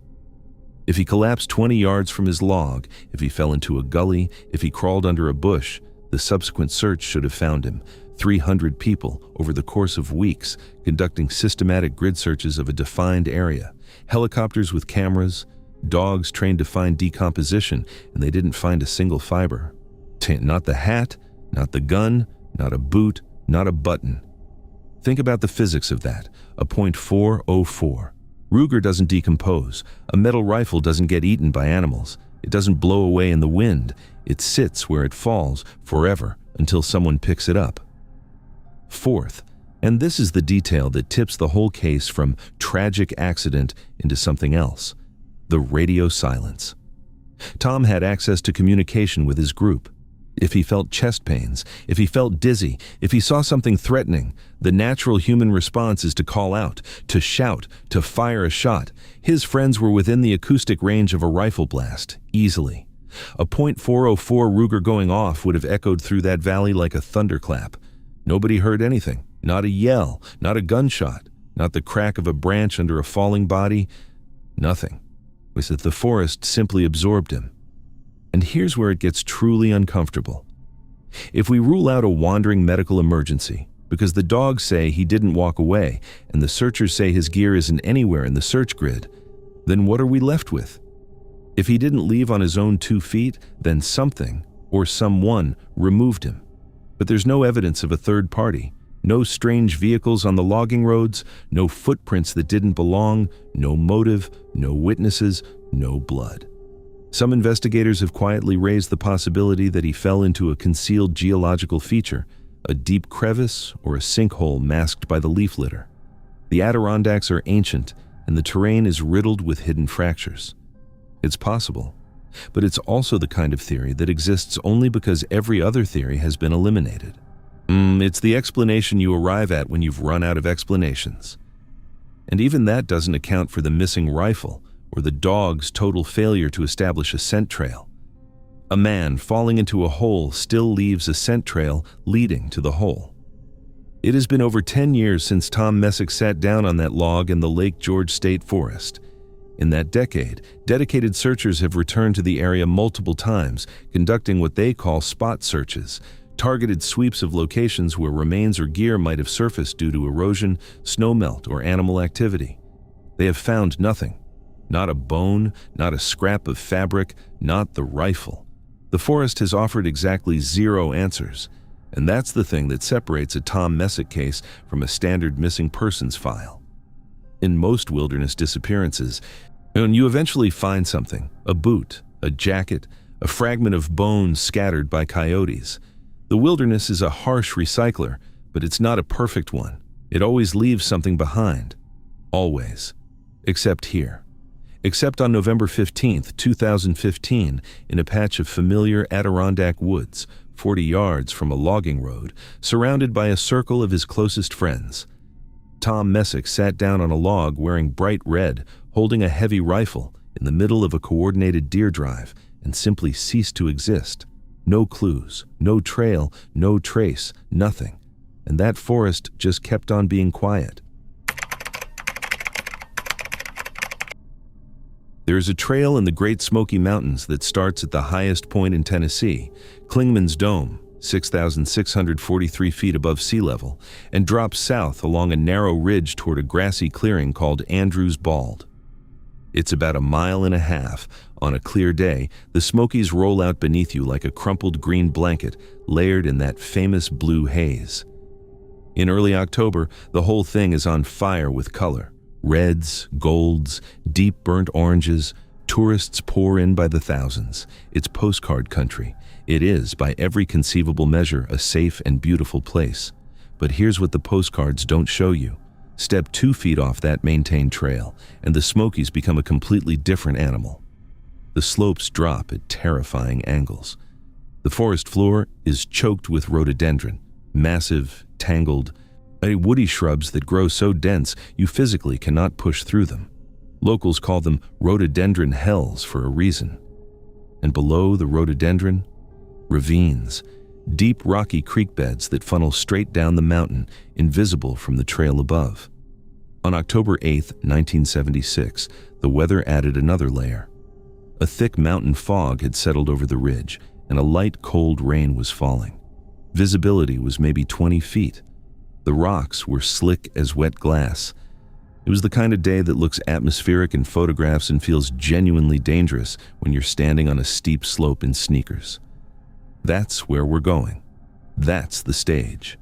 If he collapsed 20 yards from his log, if he fell into a gully, if he crawled under a bush, the subsequent search should have found him. 300 people over the course of weeks conducting systematic grid searches of a defined area. Helicopters with cameras, dogs trained to find decomposition, and they didn't find a single fiber. Not the hat, not the gun, not a boot, not a button. Think about the physics of that. A .404. Ruger doesn't decompose. A metal rifle doesn't get eaten by animals. It doesn't blow away in the wind. It sits where it falls forever until someone picks it up. Fourth, and this is the detail that tips the whole case from tragic accident into something else, the radio silence. Tom had access to communication with his group. If he felt chest pains, if he felt dizzy, if he saw something threatening, the natural human response is to call out, to shout, to fire a shot. His friends were within the acoustic range of a rifle blast, easily. A .404 Ruger going off would have echoed through that valley like a thunderclap. Nobody heard anything, not a yell, not a gunshot, not the crack of a branch under a falling body, nothing. It was that the forest simply absorbed him. And here's where it gets truly uncomfortable. If we rule out a wandering medical emergency, because the dogs say he didn't walk away and the searchers say his gear isn't anywhere in the search grid, then what are we left with? If he didn't leave on his own 2 feet, then something or someone removed him. But there's no evidence of a third party, no strange vehicles on the logging roads, no footprints that didn't belong, no motive, no witnesses, no blood. Some investigators have quietly raised the possibility that he fell into a concealed geological feature, a deep crevice or a sinkhole masked by the leaf litter. The Adirondacks are ancient, and the terrain is riddled with hidden fractures. It's possible, but it's also the kind of theory that exists only because every other theory has been eliminated. It's the explanation you arrive at when you've run out of explanations. And even that doesn't account for the missing rifle or the dog's total failure to establish a scent trail. A man falling into a hole still leaves a scent trail leading to the hole. It has been over 10 years since Tom Messick sat down on that log in the Lake George State Forest. In that decade, dedicated searchers have returned to the area multiple times, conducting what they call spot searches, targeted sweeps of locations where remains or gear might have surfaced due to erosion, snowmelt, or animal activity. They have found nothing. Not a bone, not a scrap of fabric, not the rifle. The forest has offered exactly 0 answers, and that's the thing that separates a Tom Messick case from a standard missing persons file. In most wilderness disappearances, when you eventually find something, a boot, a jacket, a fragment of bone scattered by coyotes. The wilderness is a harsh recycler, but it's not a perfect one. It always leaves something behind. Always. Except here. Except on November 15, 2015, in a patch of familiar Adirondack woods, 40 yards from a logging road, surrounded by a circle of his closest friends. Tom Messick sat down on a log wearing bright red, holding a heavy rifle in the middle of a coordinated deer drive, and simply ceased to exist. No clues, no trail, no trace, nothing. And that forest just kept on being quiet. There is a trail in the Great Smoky Mountains that starts at the highest point in Tennessee, Clingman's Dome, 6,643 feet above sea level, and drops south along a narrow ridge toward a grassy clearing called Andrews Bald. It's about 1.5 miles. On a clear day, the Smokies roll out beneath you like a crumpled green blanket layered in that famous blue haze. In early October, the whole thing is on fire with color. Reds, golds, deep burnt oranges. Tourists pour in by the thousands. It's postcard country. It is, by every conceivable measure, a safe and beautiful place. But here's what the postcards don't show you. Step 2 feet off that maintained trail, and the Smokies become a completely different animal. The slopes drop at terrifying angles. The forest floor is choked with rhododendron, massive, tangled, woody shrubs that grow so dense you physically cannot push through them. Locals call them rhododendron hells for a reason. And below the rhododendron, ravines, deep rocky creek beds that funnel straight down the mountain, invisible from the trail above. On October 8, 1976, the weather added another layer. A thick mountain fog had settled over the ridge, and a light, cold rain was falling. Visibility was maybe 20 feet. The rocks were slick as wet glass. It was the kind of day that looks atmospheric in photographs and feels genuinely dangerous when you're standing on a steep slope in sneakers. That's where we're going. That's the stage.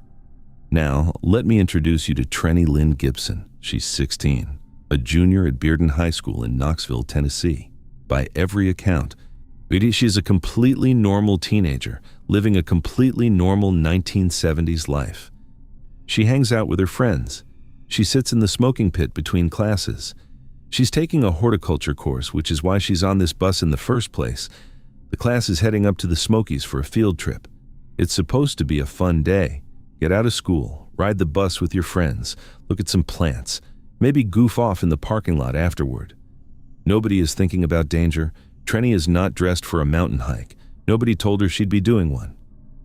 Now, let me introduce you to Treny Lynn Gibson. She's 16, a junior at Bearden High School in Knoxville, Tennessee. By every account, she's a completely normal teenager, living a completely normal 1970s life. She hangs out with her friends. She sits in the smoking pit between classes. She's taking a horticulture course, which is why she's on this bus in the first place. The class is heading up to the Smokies for a field trip. It's supposed to be a fun day. Get out of school, ride the bus with your friends, look at some plants, maybe goof off in the parking lot afterward. Nobody is thinking about danger. Treny is not dressed for a mountain hike. Nobody told her she'd be doing one.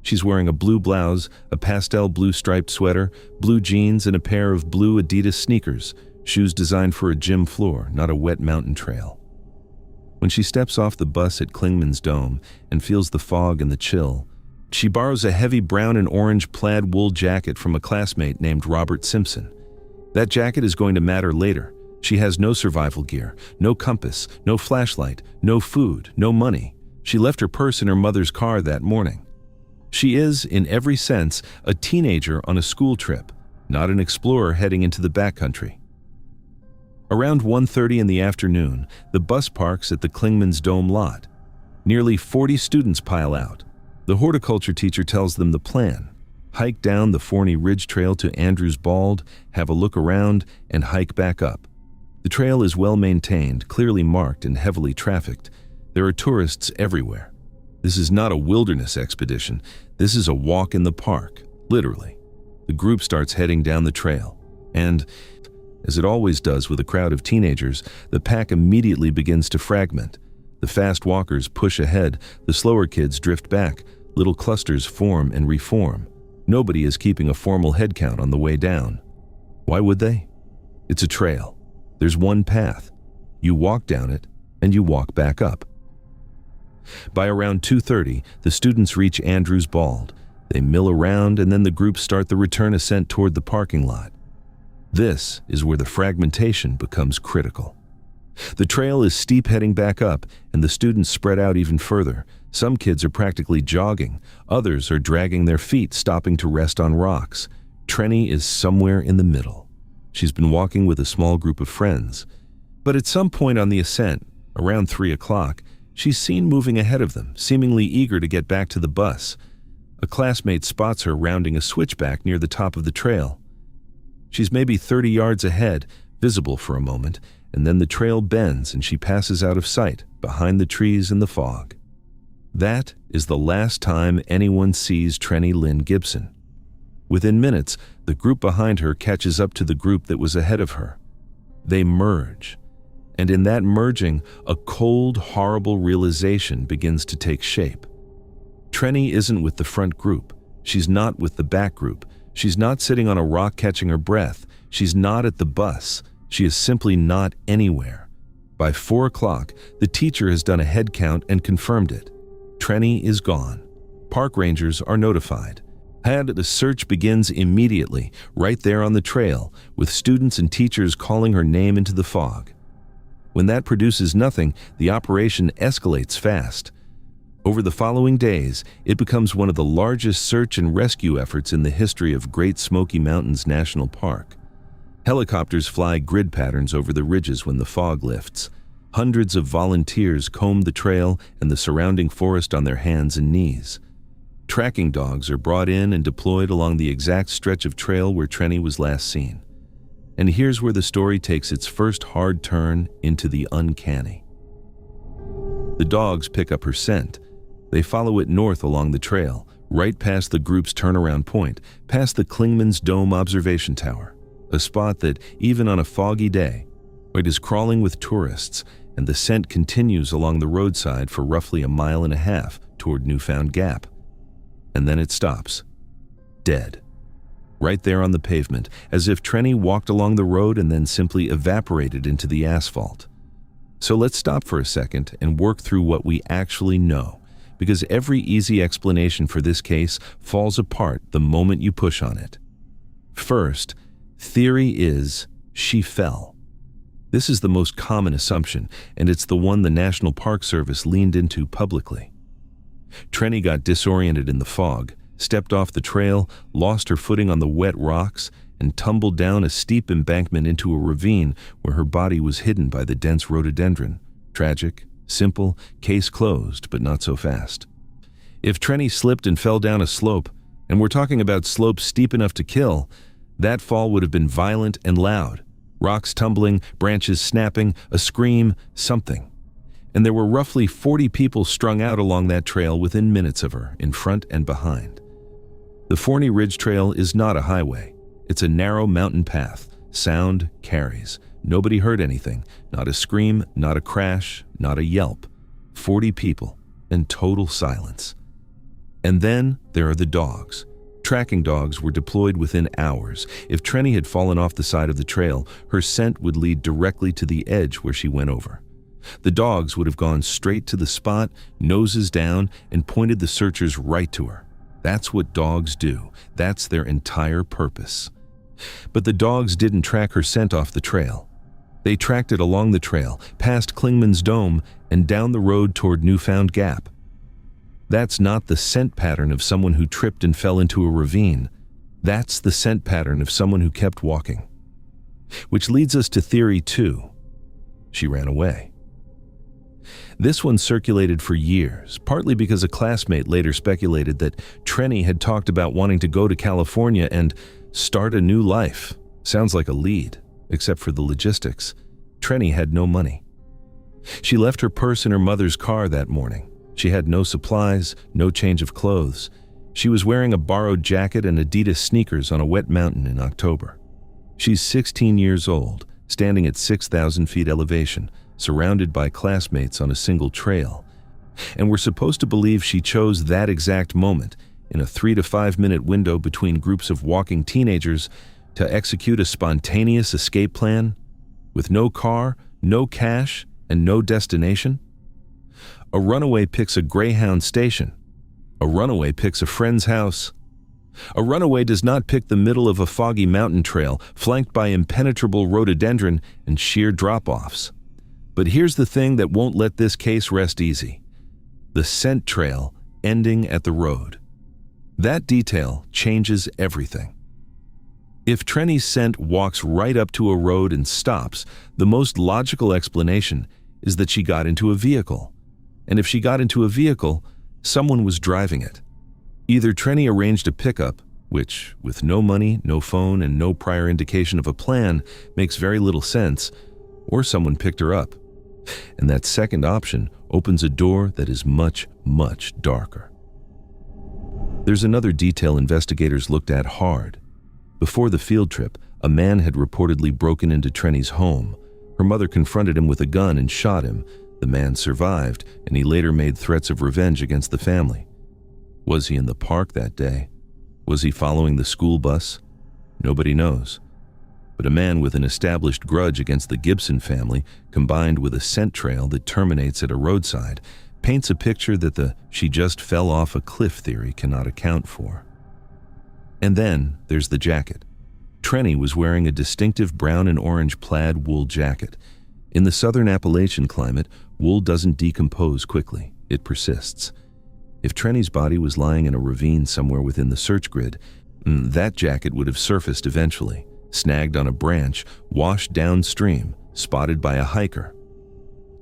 She's wearing a blue blouse, a pastel blue striped sweater, blue jeans, and a pair of blue Adidas sneakers, shoes designed for a gym floor, not a wet mountain trail. When she steps off the bus at Clingman's Dome and feels the fog and the chill, she borrows a heavy brown and orange plaid wool jacket from a classmate named Robert Simpson. That jacket is going to matter later. She has no survival gear, no compass, no flashlight, no food, no money. She left her purse in her mother's car that morning. She is, in every sense, a teenager on a school trip, not an explorer heading into the backcountry. Around 1:30 in the afternoon, the bus parks at the Clingman's Dome lot. Nearly 40 students pile out. The horticulture teacher tells them the plan. Hike down the Forney Ridge Trail to Andrews Bald, have a look around, and hike back up. The trail is well maintained, clearly marked, and heavily trafficked. There are tourists everywhere. This is not a wilderness expedition. This is a walk in the park. Literally. The group starts heading down the trail, and, as it always does with a crowd of teenagers, the pack immediately begins to fragment. The fast walkers push ahead, the slower kids drift back, little clusters form and reform. Nobody is keeping a formal head count on the way down. Why would they? It's a trail. There's one path. You walk down it, and you walk back up. By around 2:30, the students reach Andrews Bald. They mill around, and then the groups start the return ascent toward the parking lot. This is where the fragmentation becomes critical. The trail is steep heading back up, and the students spread out even further. Some kids are practically jogging. Others are dragging their feet, stopping to rest on rocks. Treny is somewhere in the middle. She's been walking with a small group of friends. But at some point on the ascent, around 3 o'clock, she's seen moving ahead of them, seemingly eager to get back to the bus. A classmate spots her rounding a switchback near the top of the trail. She's maybe 30 yards ahead, visible for a moment, and then the trail bends and she passes out of sight, behind the trees in the fog. That is the last time anyone sees Treny Lynn Gibson. Within minutes, the group behind her catches up to the group that was ahead of her. They merge. And in that merging, a cold, horrible realization begins to take shape. Treny isn't with the front group. She's not with the back group. She's not sitting on a rock catching her breath. She's not at the bus. She is simply not anywhere. By 4 o'clock, the teacher has done a head count and confirmed it. Treny is gone. Park rangers are notified. The search begins immediately, right there on the trail, with students and teachers calling her name into the fog. When that produces nothing, the operation escalates fast. Over the following days, it becomes one of the largest search and rescue efforts in the history of Great Smoky Mountains National Park. Helicopters fly grid patterns over the ridges when the fog lifts. Hundreds of volunteers comb the trail and the surrounding forest on their hands and knees. Tracking dogs are brought in and deployed along the exact stretch of trail where Treny was last seen. And here's where the story takes its first hard turn into the uncanny. The dogs pick up her scent. They follow it north along the trail, right past the group's turnaround point, past the Clingman's Dome observation tower, a spot that, even on a foggy day, it is crawling with tourists, and the scent continues along the roadside for roughly 1.5 miles toward Newfound Gap. And then it stops, dead. Right there on the pavement, as if Treny walked along the road and then simply evaporated into the asphalt. So let's stop for a second and work through what we actually know, because every easy explanation for this case falls apart the moment you push on it. First, theory is she fell. This is the most common assumption, and it's the one the National Park Service leaned into publicly. Treny got disoriented in the fog, stepped off the trail, lost her footing on the wet rocks, and tumbled down a steep embankment into a ravine where her body was hidden by the dense rhododendron. Tragic, simple, case closed, but not so fast. If Treny slipped and fell down a slope, and we're talking about slopes steep enough to kill, that fall would have been violent and loud. Rocks tumbling, branches snapping, a scream, something. And there were roughly 40 people strung out along that trail within minutes of her, in front and behind. The Forney Ridge Trail is not a highway. It's a narrow mountain path. Sound carries. Nobody heard anything. Not a scream, not a crash, not a yelp. 40 people, and total silence. And then there are the dogs. Tracking dogs were deployed within hours. If Treny had fallen off the side of the trail, her scent would lead directly to the edge where she went over. The dogs would have gone straight to the spot, noses down, and pointed the searchers right to her. That's what dogs do. That's their entire purpose. But the dogs didn't track her scent off the trail. They tracked it along the trail, past Clingman's Dome, and down the road toward Newfound Gap. That's not the scent pattern of someone who tripped and fell into a ravine. That's the scent pattern of someone who kept walking. Which leads us to theory 2. She ran away. This one circulated for years, partly because a classmate later speculated that Treny had talked about wanting to go to California and start a new life. Sounds like a lead, except for the logistics. Treny had no money. She left her purse in her mother's car that morning. She had no supplies, no change of clothes. She was wearing a borrowed jacket and Adidas sneakers on a wet mountain in October. She's 16 years old, standing at 6,000 feet elevation, surrounded by classmates on a single trail. And we're supposed to believe she chose that exact moment, in a 3 to 5 minute window between groups of walking teenagers, to execute a spontaneous escape plan? With no car, no cash, and no destination? A runaway picks a Greyhound station. A runaway picks a friend's house. A runaway does not pick the middle of a foggy mountain trail flanked by impenetrable rhododendron and sheer drop-offs. But here's the thing that won't let this case rest easy: the scent trail ending at the road. That detail changes everything. If Treny's scent walks right up to a road and stops, the most logical explanation is that she got into a vehicle. And if she got into a vehicle, someone was driving it. Either Treny arranged a pickup, which, with no money, no phone, and no prior indication of a plan, makes very little sense, or someone picked her up. And that second option opens a door that is much, much darker. There's another detail investigators looked at hard. Before the field trip, a man had reportedly broken into Treny's home. Her mother confronted him with a gun and shot him. The man survived, and he later made threats of revenge against the family. Was he in the park that day? Was he following the school bus? Nobody knows. But a man with an established grudge against the Gibson family, combined with a scent trail that terminates at a roadside, paints a picture that the "she just fell off a cliff" theory cannot account for. And then there's the jacket. Treny was wearing a distinctive brown and orange plaid wool jacket. In the southern Appalachian climate, wool doesn't decompose quickly. It persists. If Treny's body was lying in a ravine somewhere within the search grid, that jacket would have surfaced eventually, snagged on a branch, washed downstream, spotted by a hiker.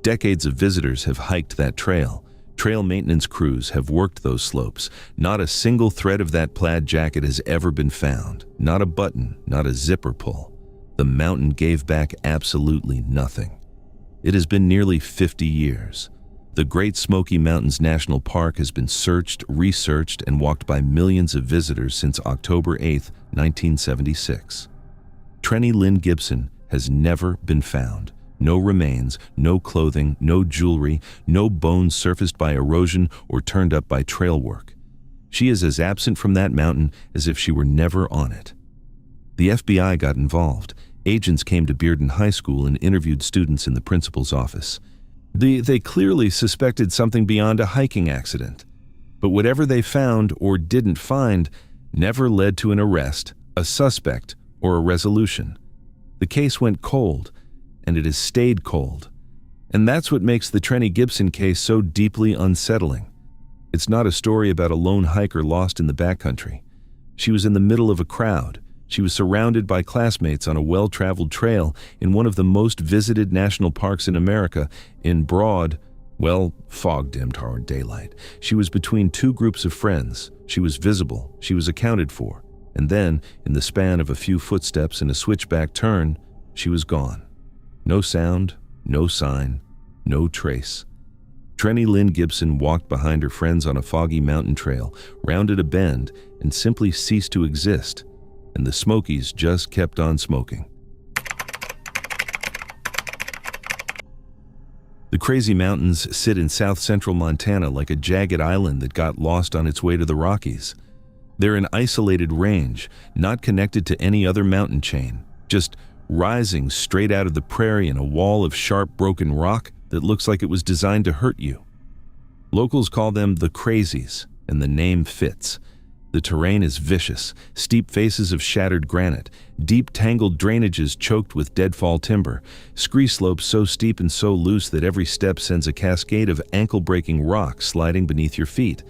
Decades of visitors have hiked that trail. Trail maintenance crews have worked those slopes. Not a single thread of that plaid jacket has ever been found. Not a button, not a zipper pull. The mountain gave back absolutely nothing. It has been nearly 50 years. The Great Smoky Mountains National Park has been searched, researched, and walked by millions of visitors since October 8, 1976. Treny Lynn Gibson has never been found. No remains, no clothing, no jewelry, no bones surfaced by erosion or turned up by trail work. She is as absent from that mountain as if she were never on it. The FBI got involved. Agents came to Bearden High School and interviewed students in the principal's office. They clearly suspected something beyond a hiking accident. But whatever they found or didn't find never led to an arrest, a suspect, or a resolution. The case went cold, and it has stayed cold. And that's what makes the Treny Gibson case so deeply unsettling. It's not a story about a lone hiker lost in the backcountry. She was in the middle of a crowd. She was surrounded by classmates on a well-traveled trail in one of the most visited national parks in America, in broad, fog-dimmed hard daylight. She was between two groups of friends. She was visible. She was accounted for. And then, in the span of a few footsteps and a switchback turn, she was gone. No sound, no sign, no trace. Treny Lynn Gibson walked behind her friends on a foggy mountain trail, rounded a bend, and simply ceased to exist. And the Smokies just kept on smoking. The Crazy Mountains sit in south-central Montana like a jagged island that got lost on its way to the Rockies. They're an isolated range, not connected to any other mountain chain, just rising straight out of the prairie in a wall of sharp, broken rock that looks like it was designed to hurt you. Locals call them the Crazies, and the name fits. The terrain is vicious, steep faces of shattered granite, deep tangled drainages choked with deadfall timber, scree slopes so steep and so loose that every step sends a cascade of ankle-breaking rock sliding beneath your feet.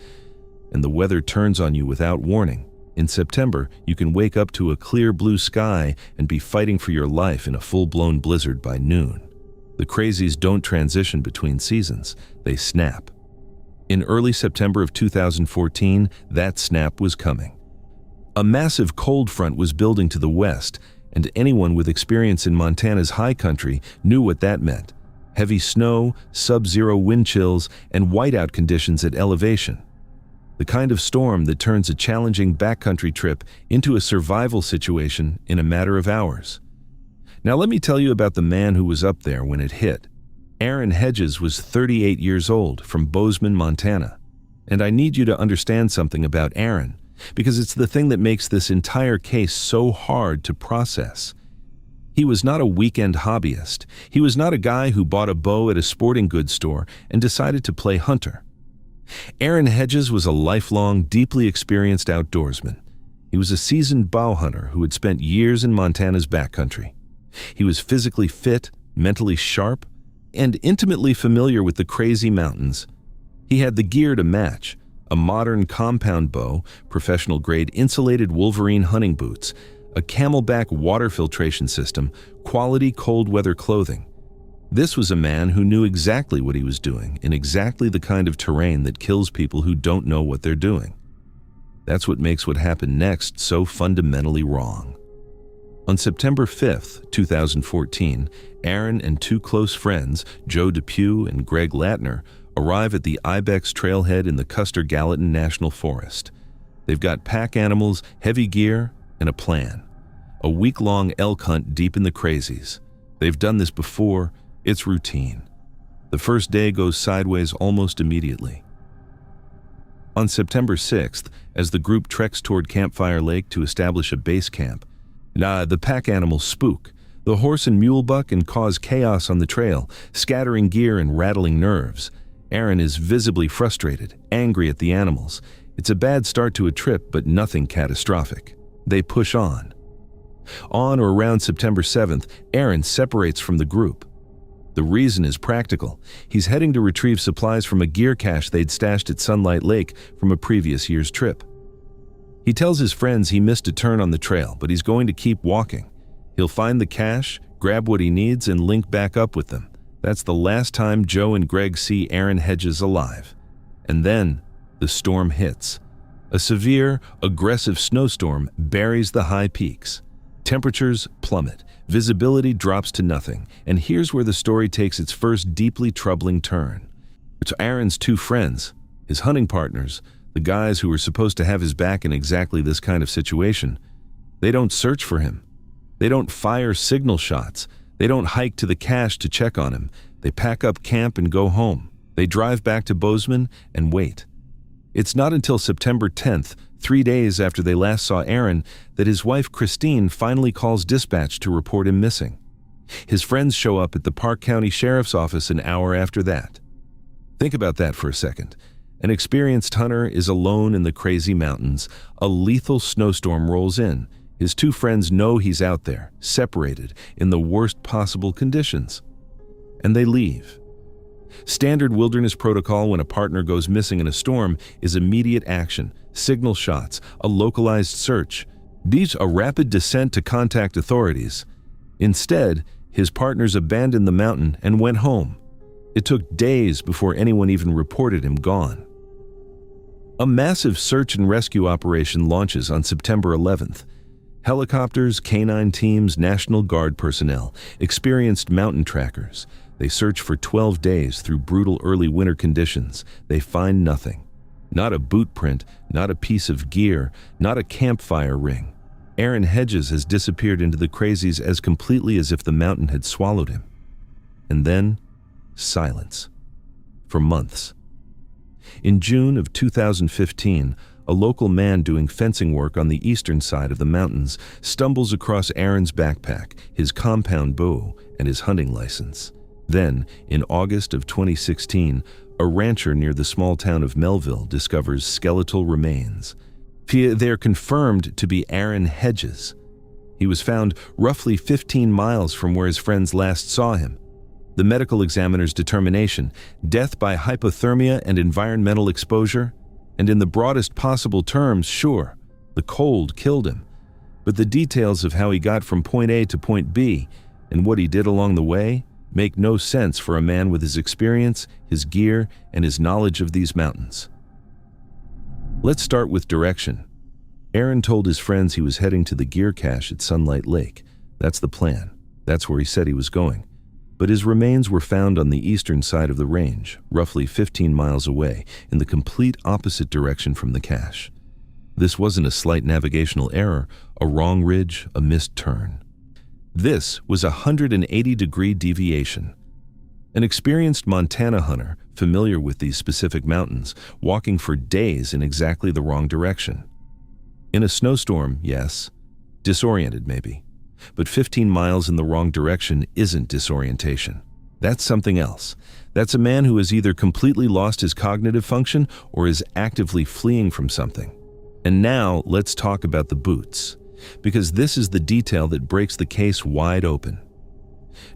And the weather turns on you without warning. In September, you can wake up to a clear blue sky and be fighting for your life in a full-blown blizzard by noon. The Crazies don't transition between seasons, they snap. In early September of 2014, that snap was coming. A massive cold front was building to the west, and anyone with experience in Montana's high country knew what that meant. Heavy snow, sub-zero wind chills, and whiteout conditions at elevation. The kind of storm that turns a challenging backcountry trip into a survival situation in a matter of hours. Now let me tell you about the man who was up there when it hit. Aaron Hedges was 38 years old from Bozeman, Montana. And I need you to understand something about Aaron, because it's the thing that makes this entire case so hard to process. He was not a weekend hobbyist. He was not a guy who bought a bow at a sporting goods store and decided to play hunter. Aaron Hedges was a lifelong, deeply experienced outdoorsman. He was a seasoned bow hunter who had spent years in Montana's backcountry. He was physically fit, mentally sharp, and intimately familiar with the crazy mountains. He had the gear to match: a modern compound bow, professional-grade insulated Wolverine hunting boots, a camelback water filtration system, quality cold-weather clothing. This was a man who knew exactly what he was doing in exactly the kind of terrain that kills people who don't know what they're doing. That's what makes what happened next so fundamentally wrong. On September 5th, 2014, Aaron and two close friends, Joe Depew and Greg Latner, arrive at the Ibex trailhead in the Custer-Gallatin National Forest. They've got pack animals, heavy gear, and a plan. A week-long elk hunt deep in the crazies. They've done this before. It's routine. The first day goes sideways almost immediately. On September 6th, as the group treks toward Campfire Lake to establish a base camp, the pack animals spook. The horse and mule buck and cause chaos on the trail, scattering gear and rattling nerves. Aaron is visibly frustrated, angry at the animals. It's a bad start to a trip, but nothing catastrophic. They push on. On or around September 7th, Aaron separates from the group. The reason is practical. He's heading to retrieve supplies from a gear cache they'd stashed at Sunlight Lake from a previous year's trip. He tells his friends he missed a turn on the trail, but he's going to keep walking. He'll find the cache, grab what he needs, and link back up with them. That's the last time Joe and Greg see Aaron Hedges alive. And then, the storm hits. A severe, aggressive snowstorm buries the high peaks. Temperatures plummet, visibility drops to nothing, and here's where the story takes its first deeply troubling turn. It's Aaron's two friends, his hunting partners, the guys who were supposed to have his back in exactly this kind of situation. They don't search for him. They don't fire signal shots. They don't hike to the cache to check on him. They pack up camp and go home. They drive back to Bozeman and wait. It's not until September 10th, 3 days after they last saw Aaron, that his wife Christine finally calls dispatch to report him missing. His friends show up at the Park County Sheriff's Office an hour after that. Think about that for a second. An experienced hunter is alone in the crazy mountains. A lethal snowstorm rolls in. His two friends know he's out there, separated, in the worst possible conditions. And they leave. Standard wilderness protocol when a partner goes missing in a storm is immediate action, signal shots, a localized search, a rapid descent to contact authorities. Instead, his partners abandoned the mountain and went home. It took days before anyone even reported him gone. A massive search and rescue operation launches on September 11th. Helicopters, canine teams, National Guard personnel, experienced mountain trackers. They search for 12 days through brutal early winter conditions. They find nothing. Not a boot print, not a piece of gear, not a campfire ring. Aaron Hedges has disappeared into the crazies as completely as if the mountain had swallowed him. And then, silence. For months. In June of 2015, a local man doing fencing work on the eastern side of the mountains stumbles across Aaron's backpack, his compound bow, and his hunting license. Then, in August of 2016, a rancher near the small town of Melville discovers skeletal remains. They're confirmed to be Aaron Hedges. He was found roughly 15 miles from where his friends last saw him. The medical examiner's determination: death by hypothermia and environmental exposure. And in the broadest possible terms, sure, the cold killed him. But the details of how he got from point A to point B and what he did along the way make no sense for a man with his experience, his gear, and his knowledge of these mountains. Let's start with direction. Aaron told his friends he was heading to the gear cache at Sunlight Lake. That's the plan. That's where he said he was going. but his remains were found on the eastern side of the range, roughly 15 miles away, in the complete opposite direction from the cache. This wasn't a slight navigational error, a wrong ridge, a missed turn. This was a 180-degree deviation. An experienced Montana hunter, familiar with these specific mountains, walking for days in exactly the wrong direction. In a snowstorm, yes. Disoriented, maybe. But 15 miles in the wrong direction isn't disorientation. That's something else. That's a man who has either completely lost his cognitive function or is actively fleeing from something. And now let's talk about the boots, because this is the detail that breaks the case wide open.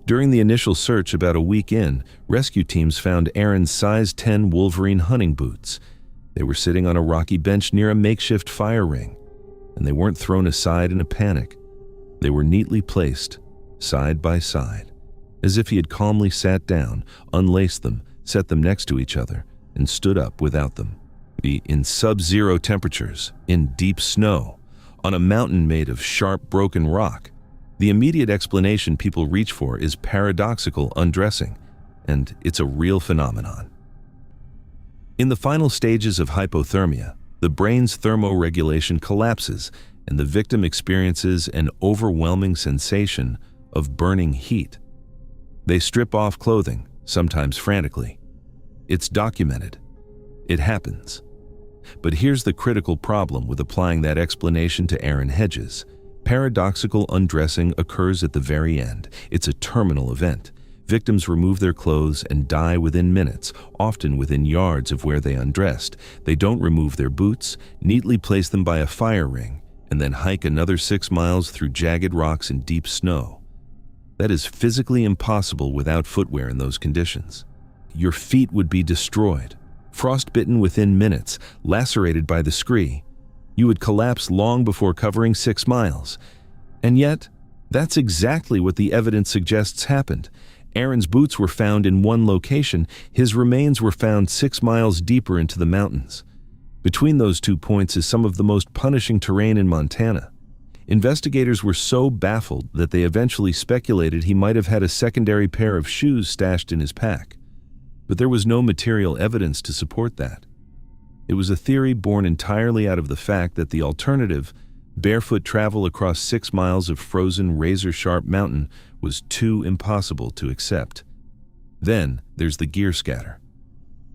During the initial search about a week in, rescue teams found Aaron's size 10 Wolverine hunting boots. They were sitting on a rocky bench near a makeshift fire ring, and they weren't thrown aside in a panic. They were neatly placed, side by side, as if he had calmly sat down, unlaced them, set them next to each other, and stood up without them. In sub-zero temperatures, in deep snow, on a mountain made of sharp, broken rock. The immediate explanation people reach for is paradoxical undressing, and it's a real phenomenon. In the final stages of hypothermia, the brain's thermoregulation collapses, and the victim experiences an overwhelming sensation of burning heat. They strip off clothing, sometimes frantically. It's documented. It happens. But here's the critical problem with applying that explanation to Aaron Hedges. Paradoxical undressing occurs at the very end. It's a terminal event. Victims remove their clothes and die within minutes, often within yards of where they undressed. They don't remove their boots, neatly place them by a fire ring, and then hike another 6 miles through jagged rocks and deep snow. That is physically impossible without footwear in those conditions. Your feet would be destroyed, frostbitten within minutes, lacerated by the scree. You would collapse long before covering 6 miles. And yet, that's exactly what the evidence suggests happened. Aaron's boots were found in one location. His remains were found 6 miles deeper into the mountains. Between those 2 points is some of the most punishing terrain in Montana. Investigators were so baffled that they eventually speculated he might have had a secondary pair of shoes stashed in his pack. But there was no material evidence to support that. It was a theory born entirely out of the fact that the alternative, barefoot travel across 6 miles of frozen, razor-sharp mountain, was too impossible to accept. Then there's the gear scatter.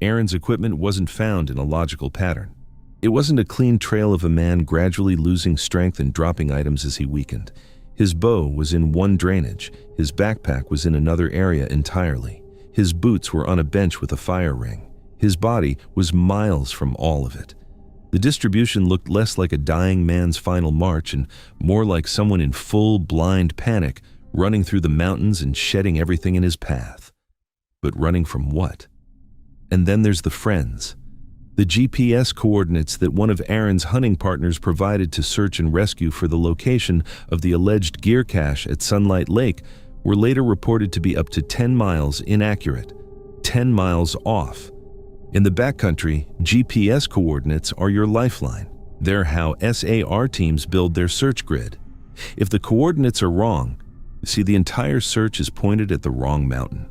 Aaron's equipment wasn't found in a logical pattern. It wasn't a clean trail of a man gradually losing strength and dropping items as he weakened. His bow was in one drainage, his backpack was in another area entirely. His boots were on a bench with a fire ring. His body was miles from all of it. The distribution looked less like a dying man's final march and more like someone in full, blind panic, running through the mountains and shedding everything in his path. But running from what? And then there's the friends. The GPS coordinates that one of Aaron's hunting partners provided to search and rescue for the location of the alleged gear cache at Sunlight Lake were later reported to be up to 10 miles inaccurate, 10 miles off. In the backcountry, GPS coordinates are your lifeline. They're how SAR teams build their search grid. If the coordinates are wrong, see, the entire search is pointed at the wrong mountain.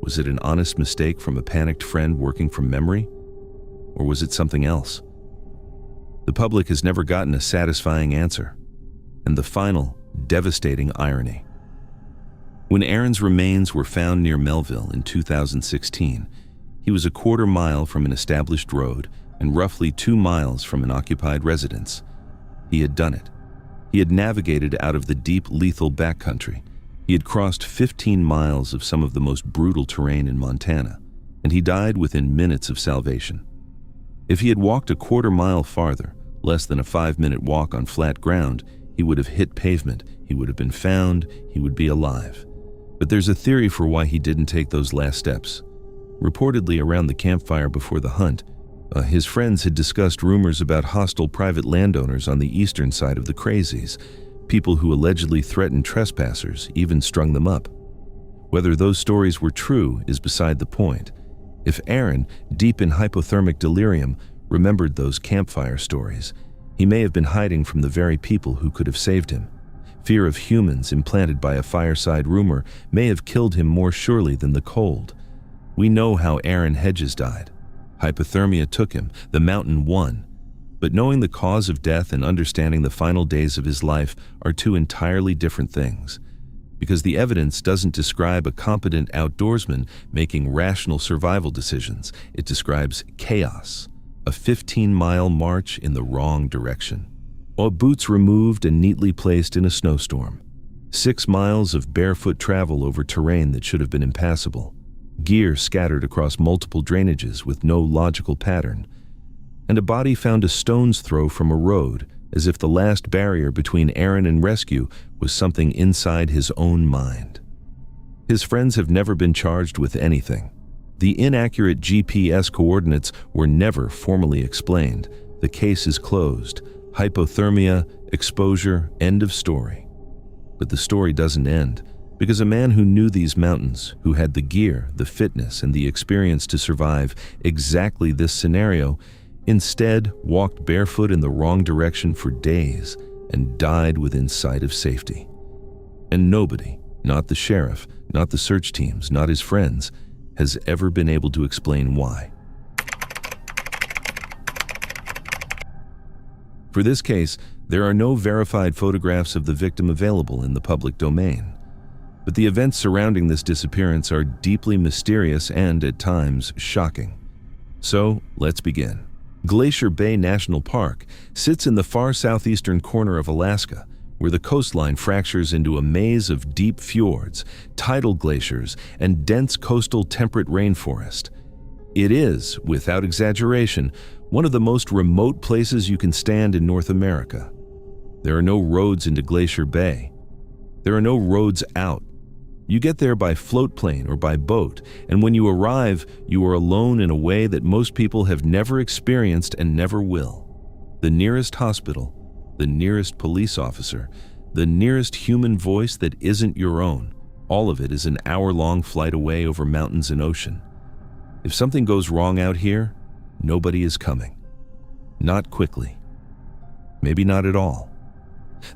Was it an honest mistake from a panicked friend working from memory? Or was it something else? The public has never gotten a satisfying answer. And the final, devastating irony. When Aaron's remains were found near Melville in 2016, he was a quarter mile from an established road and roughly 2 miles from an occupied residence. He had done it. He had navigated out of the deep, lethal backcountry. He had crossed 15 miles of some of the most brutal terrain in Montana, and he died within minutes of salvation. If he had walked a quarter mile farther, less than a 5-minute walk on flat ground, he would have hit pavement, he would have been found, he would be alive. But there's a theory for why he didn't take those last steps. Reportedly around the campfire before the hunt, his friends had discussed rumors about hostile private landowners on the eastern side of the Crazies, people who allegedly threatened trespassers, even strung them up. Whether those stories were true is beside the point. If Aaron, deep in hypothermic delirium, remembered those campfire stories, he may have been hiding from the very people who could have saved him. Fear of humans implanted by a fireside rumor may have killed him more surely than the cold. We know how Aaron Hedges died. Hypothermia took him, the mountain won. But knowing the cause of death and understanding the final days of his life are two entirely different things. Because the evidence doesn't describe a competent outdoorsman making rational survival decisions. It describes chaos, a 15-mile march in the wrong direction. Or boots removed and neatly placed in a snowstorm. 6 miles of barefoot travel over terrain that should have been impassable. Gear scattered across multiple drainages with no logical pattern. And a body found a stone's throw from a road, as if the last barrier between Aaron and rescue was something inside his own mind. His friends have never been charged with anything. The inaccurate GPS coordinates were never formally explained. The case is closed. Hypothermia, exposure, end of story. But the story doesn't end, because a man who knew these mountains, who had the gear, the fitness, and the experience to survive exactly this scenario, instead walked barefoot in the wrong direction for days and died within sight of safety. And nobody, not the sheriff, not the search teams, not his friends, has ever been able to explain why. For this case, there are no verified photographs of the victim available in the public domain. But the events surrounding this disappearance are deeply mysterious and, at times, shocking. So, let's begin. Glacier Bay National Park sits in the far southeastern corner of Alaska, where the coastline fractures into a maze of deep fjords, tidal glaciers, and dense coastal temperate rainforest. It is, without exaggeration, one of the most remote places you can stand in North America. There are no roads into Glacier Bay. There are no roads out. You get there by float plane or by boat, and when you arrive, you are alone in a way that most people have never experienced and never will. The nearest hospital, the nearest police officer, the nearest human voice that isn't your own, all of it is an hour-long flight away over mountains and ocean. If something goes wrong out here, nobody is coming. Not quickly. Maybe not at all.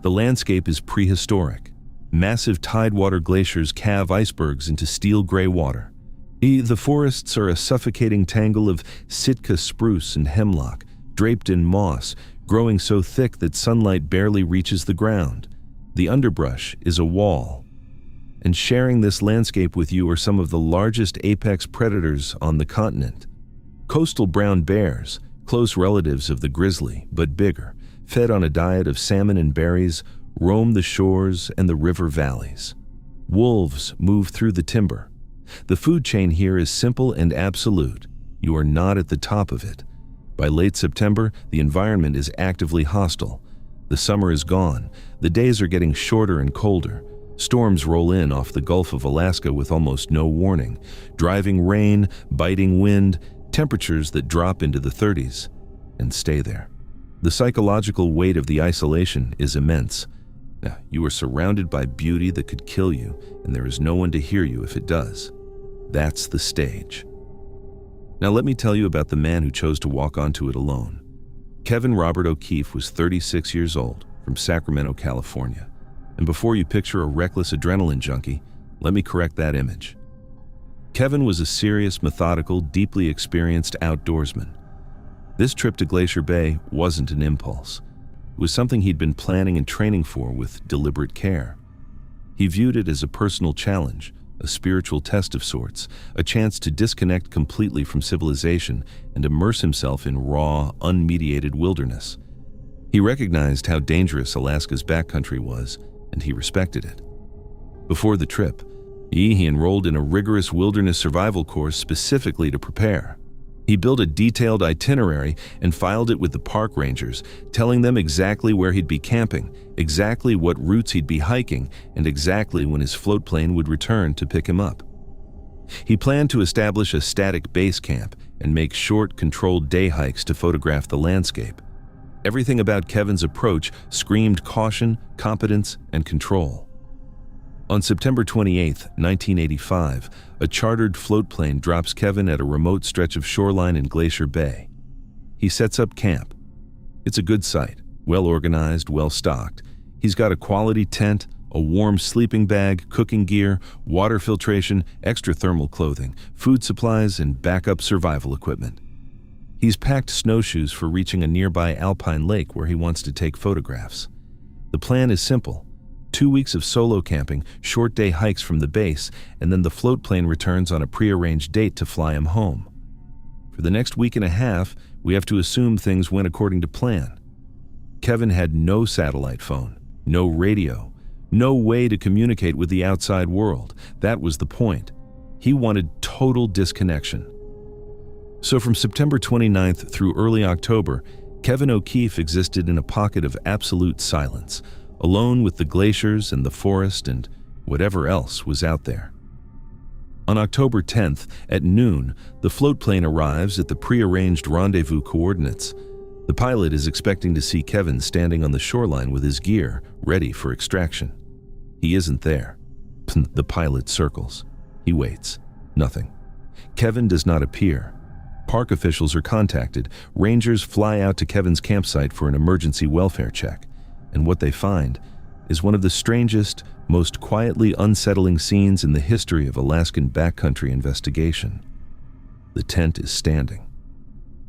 The landscape is prehistoric. Massive tidewater glaciers calve icebergs into steel-gray water. The forests are a suffocating tangle of Sitka spruce and hemlock, draped in moss, growing so thick that sunlight barely reaches the ground. The underbrush is a wall. And sharing this landscape with you are some of the largest apex predators on the continent. Coastal brown bears, close relatives of the grizzly, but bigger, fed on a diet of salmon and berries, roam the shores and the river valleys. Wolves move through the timber. The food chain here is simple and absolute. You are not at the top of it. By late September, the environment is actively hostile. The summer is gone. The days are getting shorter and colder. Storms roll in off the Gulf of Alaska with almost no warning. Driving rain, biting wind, temperatures that drop into the 30s and stay there. The psychological weight of the isolation is immense. Now, you are surrounded by beauty that could kill you, and there is no one to hear you if it does. That's the stage. Now let me tell you about the man who chose to walk onto it alone. Kevin Robert O'Keefe was 36 years old, from Sacramento, California. And before you picture a reckless adrenaline junkie, let me correct that image. Kevin was a serious, methodical, deeply experienced outdoorsman. This trip to Glacier Bay wasn't an impulse. It was something he'd been planning and training for with deliberate care. He viewed it as a personal challenge, a spiritual test of sorts, a chance to disconnect completely from civilization and immerse himself in raw, unmediated wilderness. He recognized how dangerous Alaska's backcountry was, and he respected it. Before the trip, he enrolled in a rigorous wilderness survival course specifically to prepare. He built a detailed itinerary and filed it with the park rangers, telling them exactly where he'd be camping, exactly what routes he'd be hiking, and exactly when his float plane would return to pick him up. He planned to establish a static base camp and make short, controlled day hikes to photograph the landscape. Everything about Kevin's approach screamed caution, competence, and control. On September 28, 1985, a chartered float plane drops Kevin at a remote stretch of shoreline in Glacier Bay. He sets up camp. It's a good site, well organized, well stocked. He's got a quality tent, a warm sleeping bag, cooking gear, water filtration, extra thermal clothing, food supplies, and backup survival equipment. He's packed snowshoes for reaching a nearby alpine lake where he wants to take photographs. The plan is simple: 2 weeks of solo camping, short day hikes from the base, and then the float plane returns on a prearranged date to fly him home. For the next week and a half, we have to assume things went according to plan. Kevin had no satellite phone, no radio, no way to communicate with the outside world. That was the point. He wanted total disconnection. So from September 29th through early October, Kevin O'Keefe existed in a pocket of absolute silence, alone with the glaciers and the forest and whatever else was out there. On October 10th, at noon, the float plane arrives at the prearranged rendezvous coordinates. The pilot is expecting to see Kevin standing on the shoreline with his gear, ready for extraction. He isn't there. The pilot circles. He waits. Nothing. Kevin does not appear. Park officials are contacted. Rangers fly out to Kevin's campsite for an emergency welfare check. And what they find is one of the strangest, most quietly unsettling scenes in the history of Alaskan backcountry investigation. The tent is standing.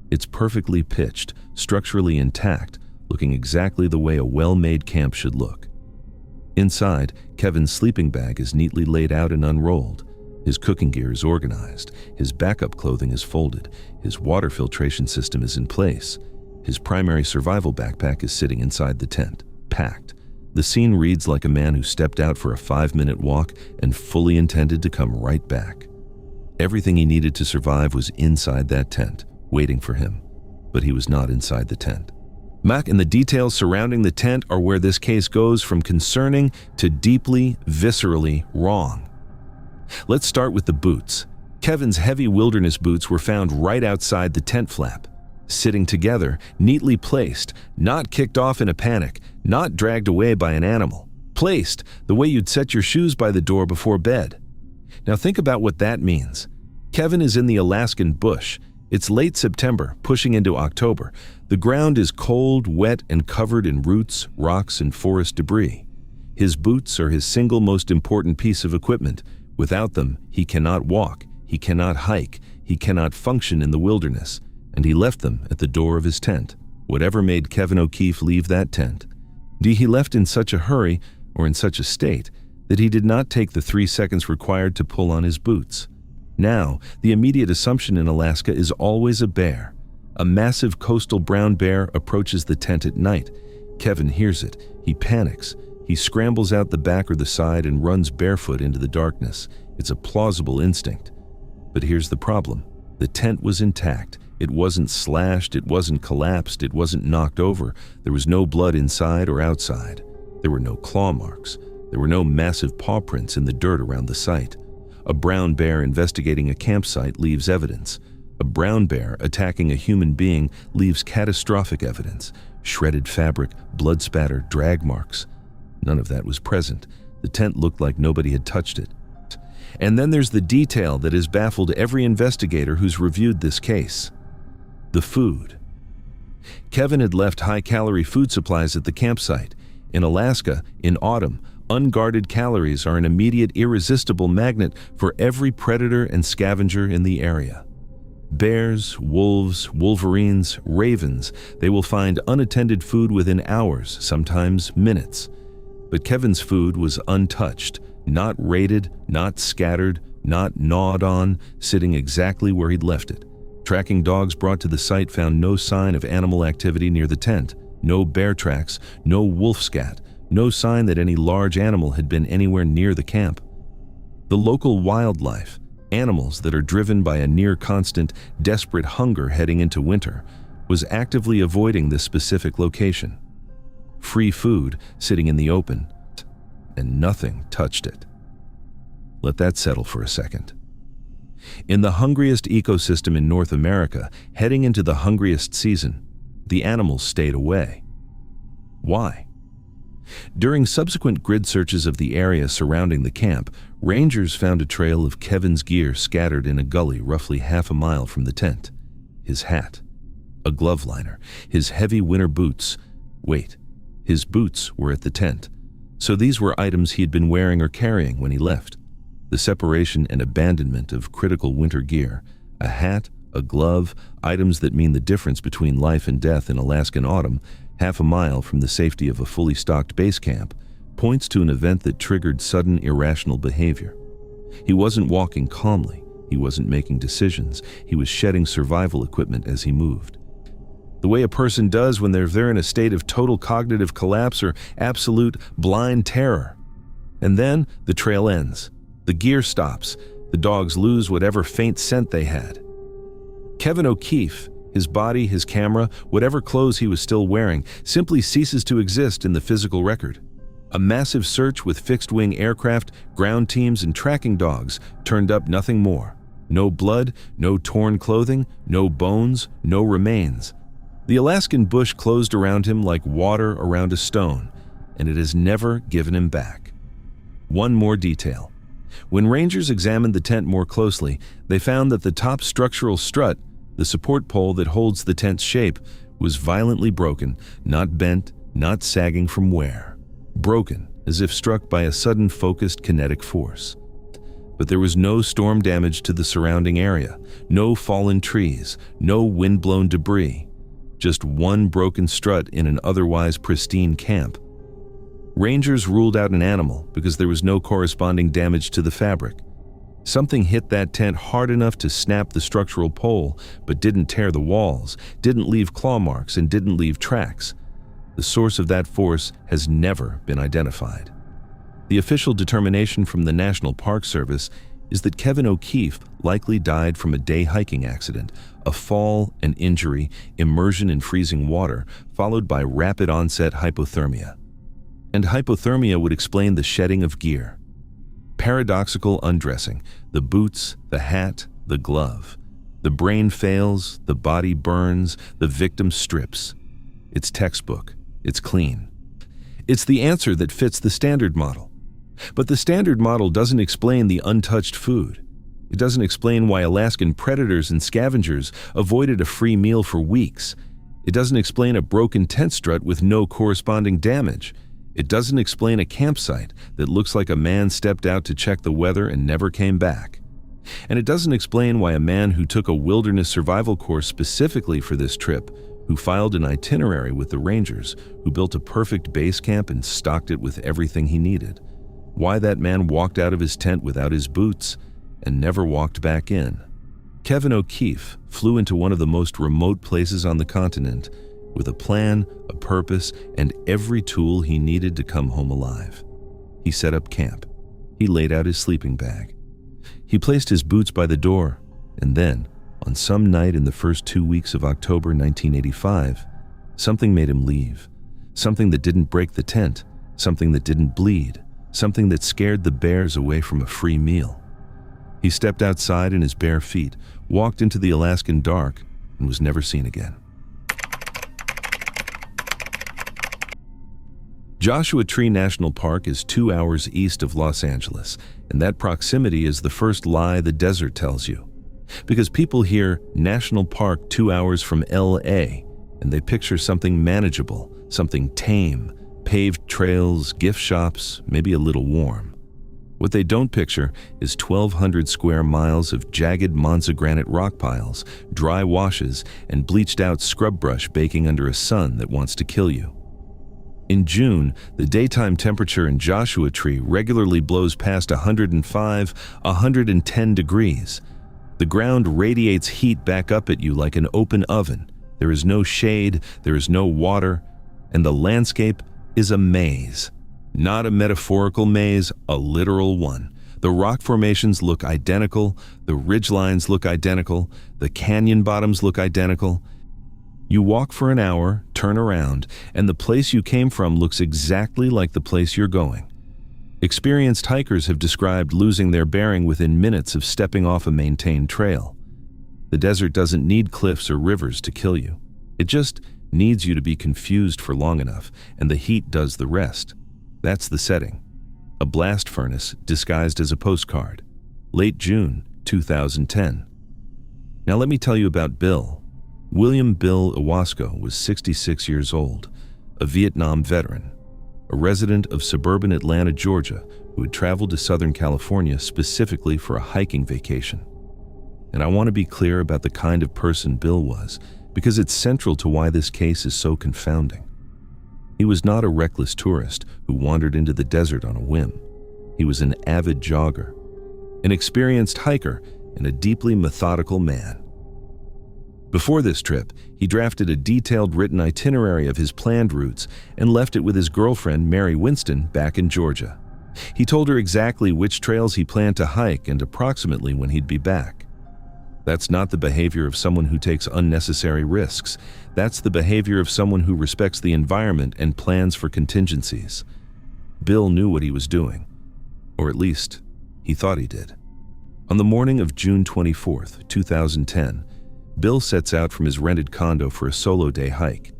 It's perfectly pitched, structurally intact, looking exactly the way a well-made camp should look. Inside, Kevin's sleeping bag is neatly laid out and unrolled. His cooking gear is organized. His backup clothing is folded. His water filtration system is in place. His primary survival backpack is sitting inside the tent, packed. The scene reads like a man who stepped out for a 5-minute walk and fully intended to come right back. Everything he needed to survive was inside that tent, waiting for him, but he was not inside the tent. Mac and the details surrounding the tent are where this case goes from concerning to deeply, viscerally wrong. Let's start with the boots. Kevin's heavy wilderness boots were found right outside the tent flap, sitting together, neatly placed, not kicked off in a panic, not dragged away by an animal, placed the way you'd set your shoes by the door before bed. Now think about what that means. Kevin is in the Alaskan bush. It's late September, pushing into October. The ground is cold, wet, and covered in roots, rocks, and forest debris. His boots are his single most important piece of equipment. Without them, he cannot walk, he cannot hike, he cannot function in the wilderness, and he left them at the door of his tent. Whatever made Kevin O'Keefe leave that tent? He left in such a hurry, or in such a state, that he did not take the 3 seconds required to pull on his boots. Now, the immediate assumption in Alaska is always a bear. A massive coastal brown bear approaches the tent at night. Kevin hears it. He panics. He scrambles out the back or the side and runs barefoot into the darkness. It's a plausible instinct. But here's the problem. The tent was intact. It wasn't slashed, it wasn't collapsed, it wasn't knocked over. There was no blood inside or outside. There were no claw marks. There were no massive paw prints in the dirt around the site. A brown bear investigating a campsite leaves evidence. A brown bear attacking a human being leaves catastrophic evidence. Shredded fabric, blood spatter, drag marks. None of that was present. The tent looked like nobody had touched it. And then there's the detail that has baffled every investigator who's reviewed this case. The food. Kevin had left high-calorie food supplies at the campsite. In Alaska, in autumn, unguarded calories are an immediate, irresistible magnet for every predator and scavenger in the area. Bears, wolves, wolverines, ravens, they will find unattended food within hours, sometimes minutes. But Kevin's food was untouched, not raided, not scattered, not gnawed on, sitting exactly where he'd left it. Tracking dogs brought to the site found no sign of animal activity near the tent, no bear tracks, no wolf scat, no sign that any large animal had been anywhere near the camp. The local wildlife, animals that are driven by a near-constant, desperate hunger heading into winter, was actively avoiding this specific location. Free food sitting in the open, and nothing touched it. Let that settle for a second. In the hungriest ecosystem in North America, heading into the hungriest season, the animals stayed away. Why? During subsequent grid searches of the area surrounding the camp, rangers found a trail of Kevin's gear scattered in a gully roughly half a mile from the tent. His hat, a glove liner, his heavy winter boots, His boots were at the tent, so these were items he had been wearing or carrying when he left. The separation and abandonment of critical winter gear, a hat, a glove, items that mean the difference between life and death in Alaskan autumn, half a mile from the safety of a fully stocked base camp, points to an event that triggered sudden irrational behavior. He wasn't walking calmly. He wasn't making decisions. He was shedding survival equipment as he moved. The way a person does when they're in a state of total cognitive collapse or absolute blind terror. And then the trail ends. The gear stops. The dogs lose whatever faint scent they had. Kevin O'Keefe, his body, his camera, whatever clothes he was still wearing, simply ceases to exist in the physical record. A massive search with fixed-wing aircraft, ground teams, and tracking dogs turned up nothing more. No blood, no torn clothing, no bones, no remains. The Alaskan bush closed around him like water around a stone, and it has never given him back. One more detail. When rangers examined the tent more closely, they found that the top structural strut, the support pole that holds the tent's shape, was violently broken, not bent, not sagging from wear. Broken, as if struck by a sudden focused kinetic force. But there was no storm damage to the surrounding area, no fallen trees, no wind-blown debris, just one broken strut in an otherwise pristine camp. Rangers ruled out an animal because there was no corresponding damage to the fabric. Something hit that tent hard enough to snap the structural pole, but didn't tear the walls, didn't leave claw marks, and didn't leave tracks. The source of that force has never been identified. The official determination from the National Park Service is that Kevin O'Keefe likely died from a day hiking accident, a fall, an injury, immersion in freezing water, followed by rapid onset hypothermia. And hypothermia would explain the shedding of gear. Paradoxical undressing, the boots, the hat, the glove. The brain fails, the body burns, the victim strips. It's textbook. It's clean. It's the answer that fits the standard model. But the standard model doesn't explain the untouched food. It doesn't explain why Alaskan predators and scavengers avoided a free meal for weeks. It doesn't explain a broken tent strut with no corresponding damage. It doesn't explain a campsite that looks like a man stepped out to check the weather and never came back. And it doesn't explain why a man who took a wilderness survival course specifically for this trip, who filed an itinerary with the rangers, who built a perfect base camp and stocked it with everything he needed, why that man walked out of his tent without his boots and never walked back in. Kevin O'Keefe flew into one of the most remote places on the continent with a plan, a purpose, and every tool he needed to come home alive. He set up camp. He laid out his sleeping bag. He placed his boots by the door, and then, on some night in the first 2 weeks of October 1985, something made him leave. Something that didn't break the tent, something that didn't bleed, something that scared the bears away from a free meal. He stepped outside in his bare feet, walked into the Alaskan dark, and was never seen again. Joshua Tree National Park is 2 hours east of Los Angeles, and that proximity is the first lie the desert tells you. Because people hear National Park 2 hours from LA, and they picture something manageable, something tame, paved trails, gift shops, maybe a little warm. What they don't picture is 1,200 square miles of jagged Monza granite rock piles, dry washes, and bleached-out scrub brush baking under a sun that wants to kill you. In June, the daytime temperature in Joshua Tree regularly blows past 105, 110 degrees. The ground radiates heat back up at you like an open oven. There is no shade, there is no water, and the landscape is a maze. Not a metaphorical maze, a literal one. The rock formations look identical, the ridgelines look identical, the canyon bottoms look identical. You walk for an hour, turn around, and the place you came from looks exactly like the place you're going. Experienced hikers have described losing their bearing within minutes of stepping off a maintained trail. The desert doesn't need cliffs or rivers to kill you. It just needs you to be confused for long enough, and the heat does the rest. That's the setting. A blast furnace disguised as a postcard. Late June 2010. Now let me tell you about Bill. William Bill Owasco was 66 years old, a Vietnam veteran, a resident of suburban Atlanta, Georgia, who had traveled to Southern California specifically for a hiking vacation. And I want to be clear about the kind of person Bill was, because it's central to why this case is so confounding. He was not a reckless tourist who wandered into the desert on a whim. He was an avid jogger, an experienced hiker, and a deeply methodical man. Before this trip, he drafted a detailed written itinerary of his planned routes and left it with his girlfriend, Mary Winston, back in Georgia. He told her exactly which trails he planned to hike and approximately when he'd be back. That's not the behavior of someone who takes unnecessary risks. That's the behavior of someone who respects the environment and plans for contingencies. Bill knew what he was doing, or at least, he thought he did. On the morning of June 24th, 2010, Bill sets out from his rented condo for a solo day hike.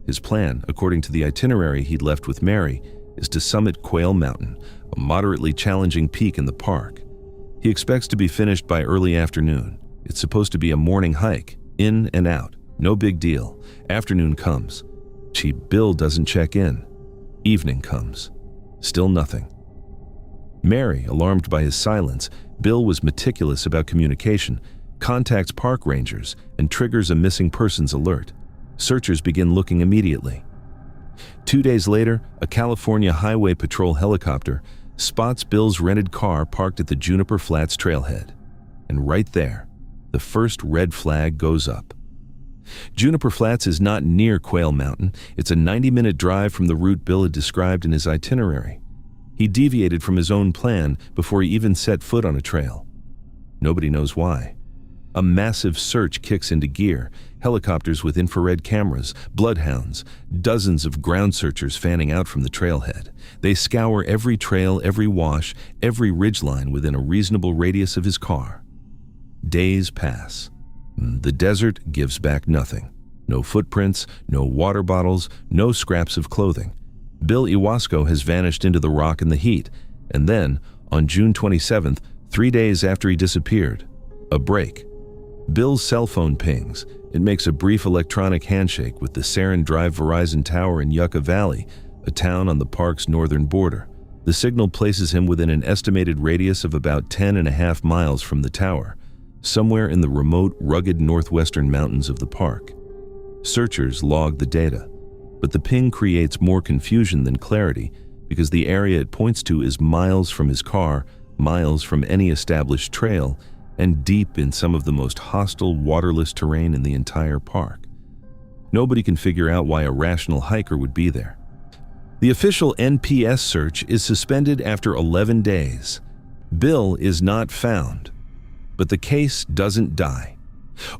His plan, according to the itinerary he'd left with Mary, is to summit Quail Mountain, a moderately challenging peak in the park. He expects to be finished by early afternoon. It's supposed to be a morning hike, in and out, no big deal. Afternoon comes. Bill doesn't check in. Evening comes. Still nothing. Mary, alarmed by his silence, Bill was meticulous about communication, contacts park rangers, and triggers a missing persons alert. Searchers begin looking immediately. 2 days later, a California Highway Patrol helicopter spots Bill's rented car parked at the Juniper Flats trailhead. And right there, the first red flag goes up. Juniper Flats is not near Quail Mountain. It's a 90-minute drive from the route Bill had described in his itinerary. He deviated from his own plan before he even set foot on a trail. Nobody knows why. A massive search kicks into gear, helicopters with infrared cameras, bloodhounds, dozens of ground searchers fanning out from the trailhead. They scour every trail, every wash, every ridgeline within a reasonable radius of his car. Days pass. The desert gives back nothing. No footprints, no water bottles, no scraps of clothing. Bill Iwasco has vanished into the rock in the heat, and then, on June 27th, 3 days after he disappeared, a break. Bill's cell phone pings. It makes a brief electronic handshake with the Sarin Drive Verizon Tower in Yucca Valley, a town on the park's northern border. The signal places him within an estimated radius of about 10.5 miles from the tower, somewhere in the remote, rugged northwestern mountains of the park. Searchers log the data, but the ping creates more confusion than clarity because the area it points to is miles from his car, miles from any established trail, and deep in some of the most hostile, waterless terrain in the entire park. Nobody can figure out why a rational hiker would be there. The official NPS search is suspended after 11 days. Bill is not found, but the case doesn't die.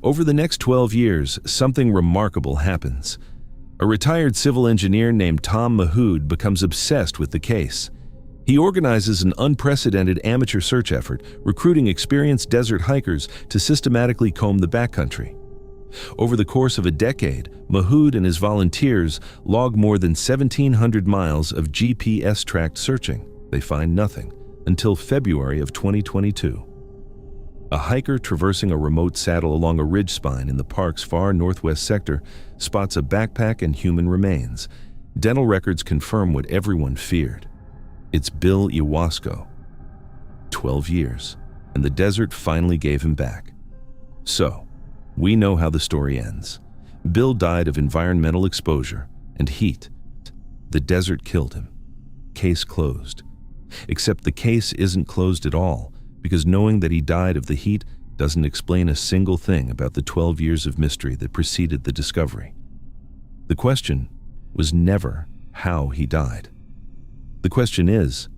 Over the next 12 years, something remarkable happens. A retired civil engineer named Tom Mahood becomes obsessed with the case. He organizes an unprecedented amateur search effort, recruiting experienced desert hikers to systematically comb the backcountry. Over the course of a decade, Mahood and his volunteers log more than 1,700 miles of GPS-tracked searching. They find nothing until February of 2022. A hiker traversing a remote saddle along a ridge spine in the park's far northwest sector spots a backpack and human remains. Dental records confirm what everyone feared. It's Bill Iwasco. 12 years, and the desert finally gave him back. So, we know how the story ends. Bill died of environmental exposure and heat. The desert killed him. Case closed. Except the case isn't closed at all, because knowing that he died of the heat doesn't explain a single thing about the 12 years of mystery that preceded the discovery. The question was never how he died. The question is,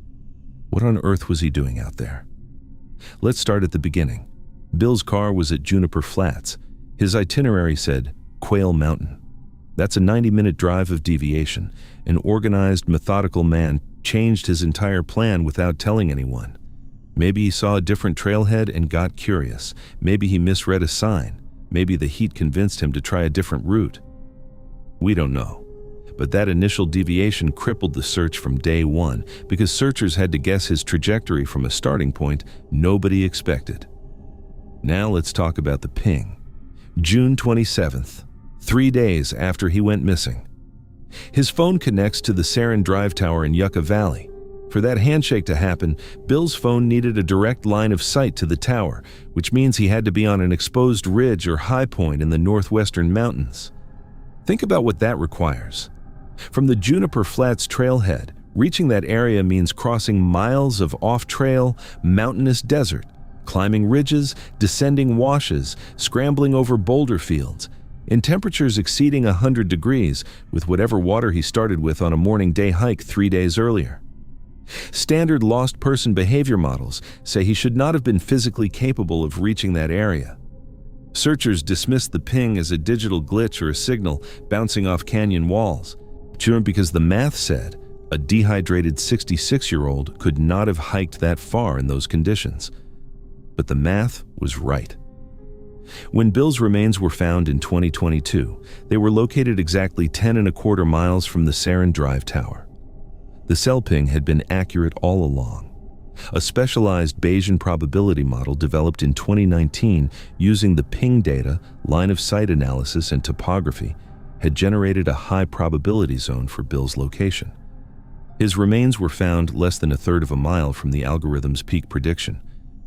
what on earth was he doing out there? Let's start at the beginning. Bill's car was at Juniper Flats. His itinerary said Quail Mountain. That's a 90-minute drive of deviation. An organized, methodical man changed his entire plan without telling anyone. Maybe he saw a different trailhead and got curious. Maybe he misread a sign. Maybe the heat convinced him to try a different route. We don't know. But that initial deviation crippled the search from day one because searchers had to guess his trajectory from a starting point nobody expected. Now let's talk about the ping. June 27th, 3 days after he went missing. His phone connects to the Sarin Drive Tower in Yucca Valley. For that handshake to happen, Bill's phone needed a direct line of sight to the tower, which means he had to be on an exposed ridge or high point in the northwestern mountains. Think about what that requires. From the Juniper Flats trailhead, reaching that area means crossing miles of off-trail, mountainous desert, climbing ridges, descending washes, scrambling over boulder fields, in temperatures exceeding 100 degrees, with whatever water he started with on a morning-day hike 3 days earlier. Standard lost person behavior models say he should not have been physically capable of reaching that area. Searchers dismissed the ping as a digital glitch or a signal bouncing off canyon walls, because the math said a dehydrated 66-year-old could not have hiked that far in those conditions. But the math was right. When Bill's remains were found in 2022, they were located exactly 10.25 miles from the Sarin Drive Tower. The cell ping had been accurate all along. A specialized Bayesian probability model developed in 2019 using the ping data, line of sight analysis, and topography had generated a high probability zone for Bill's location. His remains were found less than 1/3 of a mile from the algorithm's peak prediction.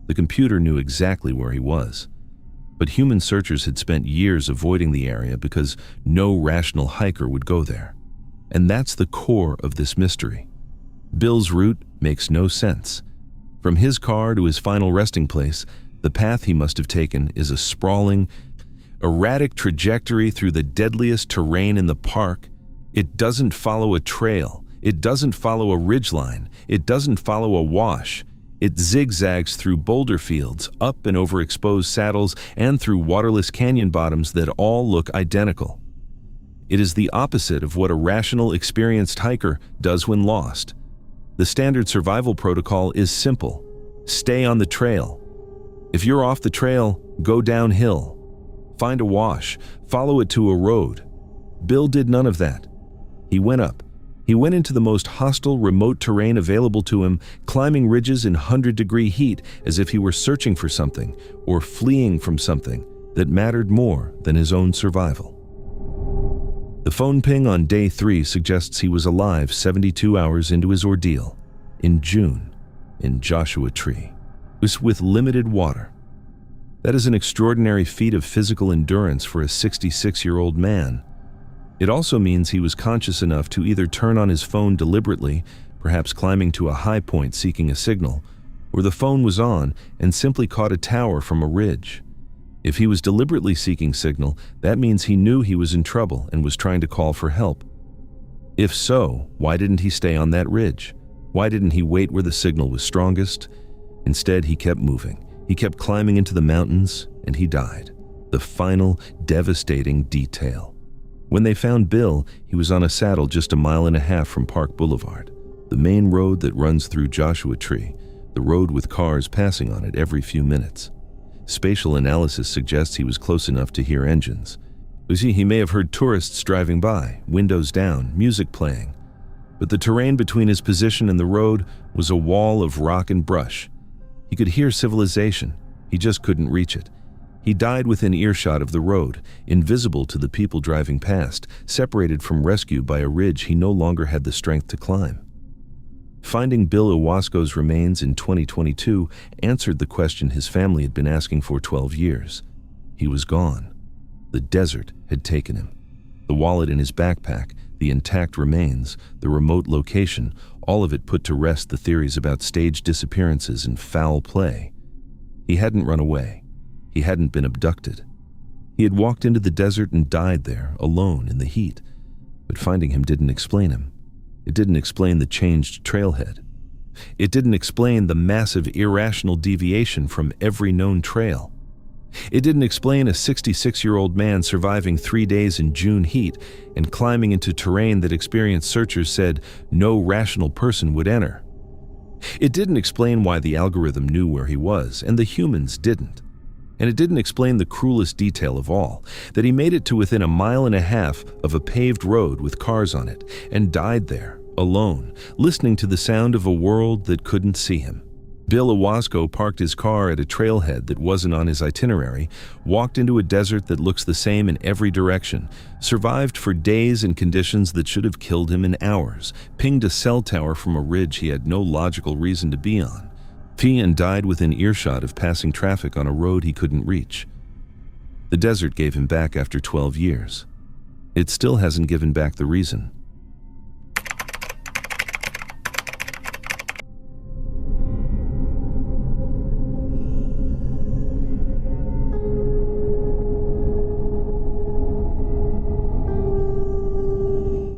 The computer knew exactly where he was. But human searchers had spent years avoiding the area because no rational hiker would go there. And that's the core of this mystery. Bill's route makes no sense. From his car to his final resting place, the path he must have taken is a sprawling, erratic trajectory through the deadliest terrain in the park. It doesn't follow a trail. It doesn't follow a ridgeline. It doesn't follow a wash. It zigzags through boulder fields, up and over exposed saddles, and through waterless canyon bottoms that all look identical. It is the opposite of what a rational, experienced hiker does when lost. The standard survival protocol is simple. Stay on the trail. If you're off the trail, go downhill. Find a wash. Follow it to a road. Bill did none of that. He went up. He went into the most hostile, remote terrain available to him, climbing ridges in 100-degree heat as if he were searching for something or fleeing from something that mattered more than his own survival. The phone ping on day 3 suggests he was alive 72 hours into his ordeal, in June, in Joshua Tree, with limited water. That is an extraordinary feat of physical endurance for a 66-year-old man. It also means he was conscious enough to either turn on his phone deliberately, perhaps climbing to a high point seeking a signal, or the phone was on and simply caught a tower from a ridge. If he was deliberately seeking signal, that means he knew he was in trouble and was trying to call for help. If so, why didn't he stay on that ridge? Why didn't he wait where the signal was strongest? Instead, he kept moving. He kept climbing into the mountains, and he died. The final, devastating detail. When they found Bill, he was on a saddle just 1.5 miles from Park Boulevard, the main road that runs through Joshua Tree, the road with cars passing on it every few minutes. Spatial analysis suggests he was close enough to hear engines. You see, he may have heard tourists driving by, windows down, music playing. But the terrain between his position and the road was a wall of rock and brush. He could hear civilization. He just couldn't reach it. He died within earshot of the road, invisible to the people driving past, separated from rescue by a ridge he no longer had the strength to climb. Finding Bill Owasco's remains in 2022 answered the question his family had been asking for 12 years. He was gone. The desert had taken him. The wallet in his backpack, the intact remains, the remote location, all of it put to rest the theories about staged disappearances and foul play. He hadn't run away. He hadn't been abducted. He had walked into the desert and died there, alone in the heat. But finding him didn't explain him. It didn't explain the changed trailhead. It didn't explain the massive irrational deviation from every known trail. It didn't explain a 66-year-old man surviving 3 days in June heat and climbing into terrain that experienced searchers said no rational person would enter. It didn't explain why the algorithm knew where he was and the humans didn't. And it didn't explain the cruelest detail of all, that he made it to within 1.5 miles of a paved road with cars on it and died there, alone, listening to the sound of a world that couldn't see him. Bill Owasco parked his car at a trailhead that wasn't on his itinerary, walked into a desert that looks the same in every direction, survived for days in conditions that should have killed him in hours, pinged a cell tower from a ridge he had no logical reason to be on, and died within earshot of passing traffic on a road he couldn't reach. The desert gave him back after 12 years. It still hasn't given back the reason.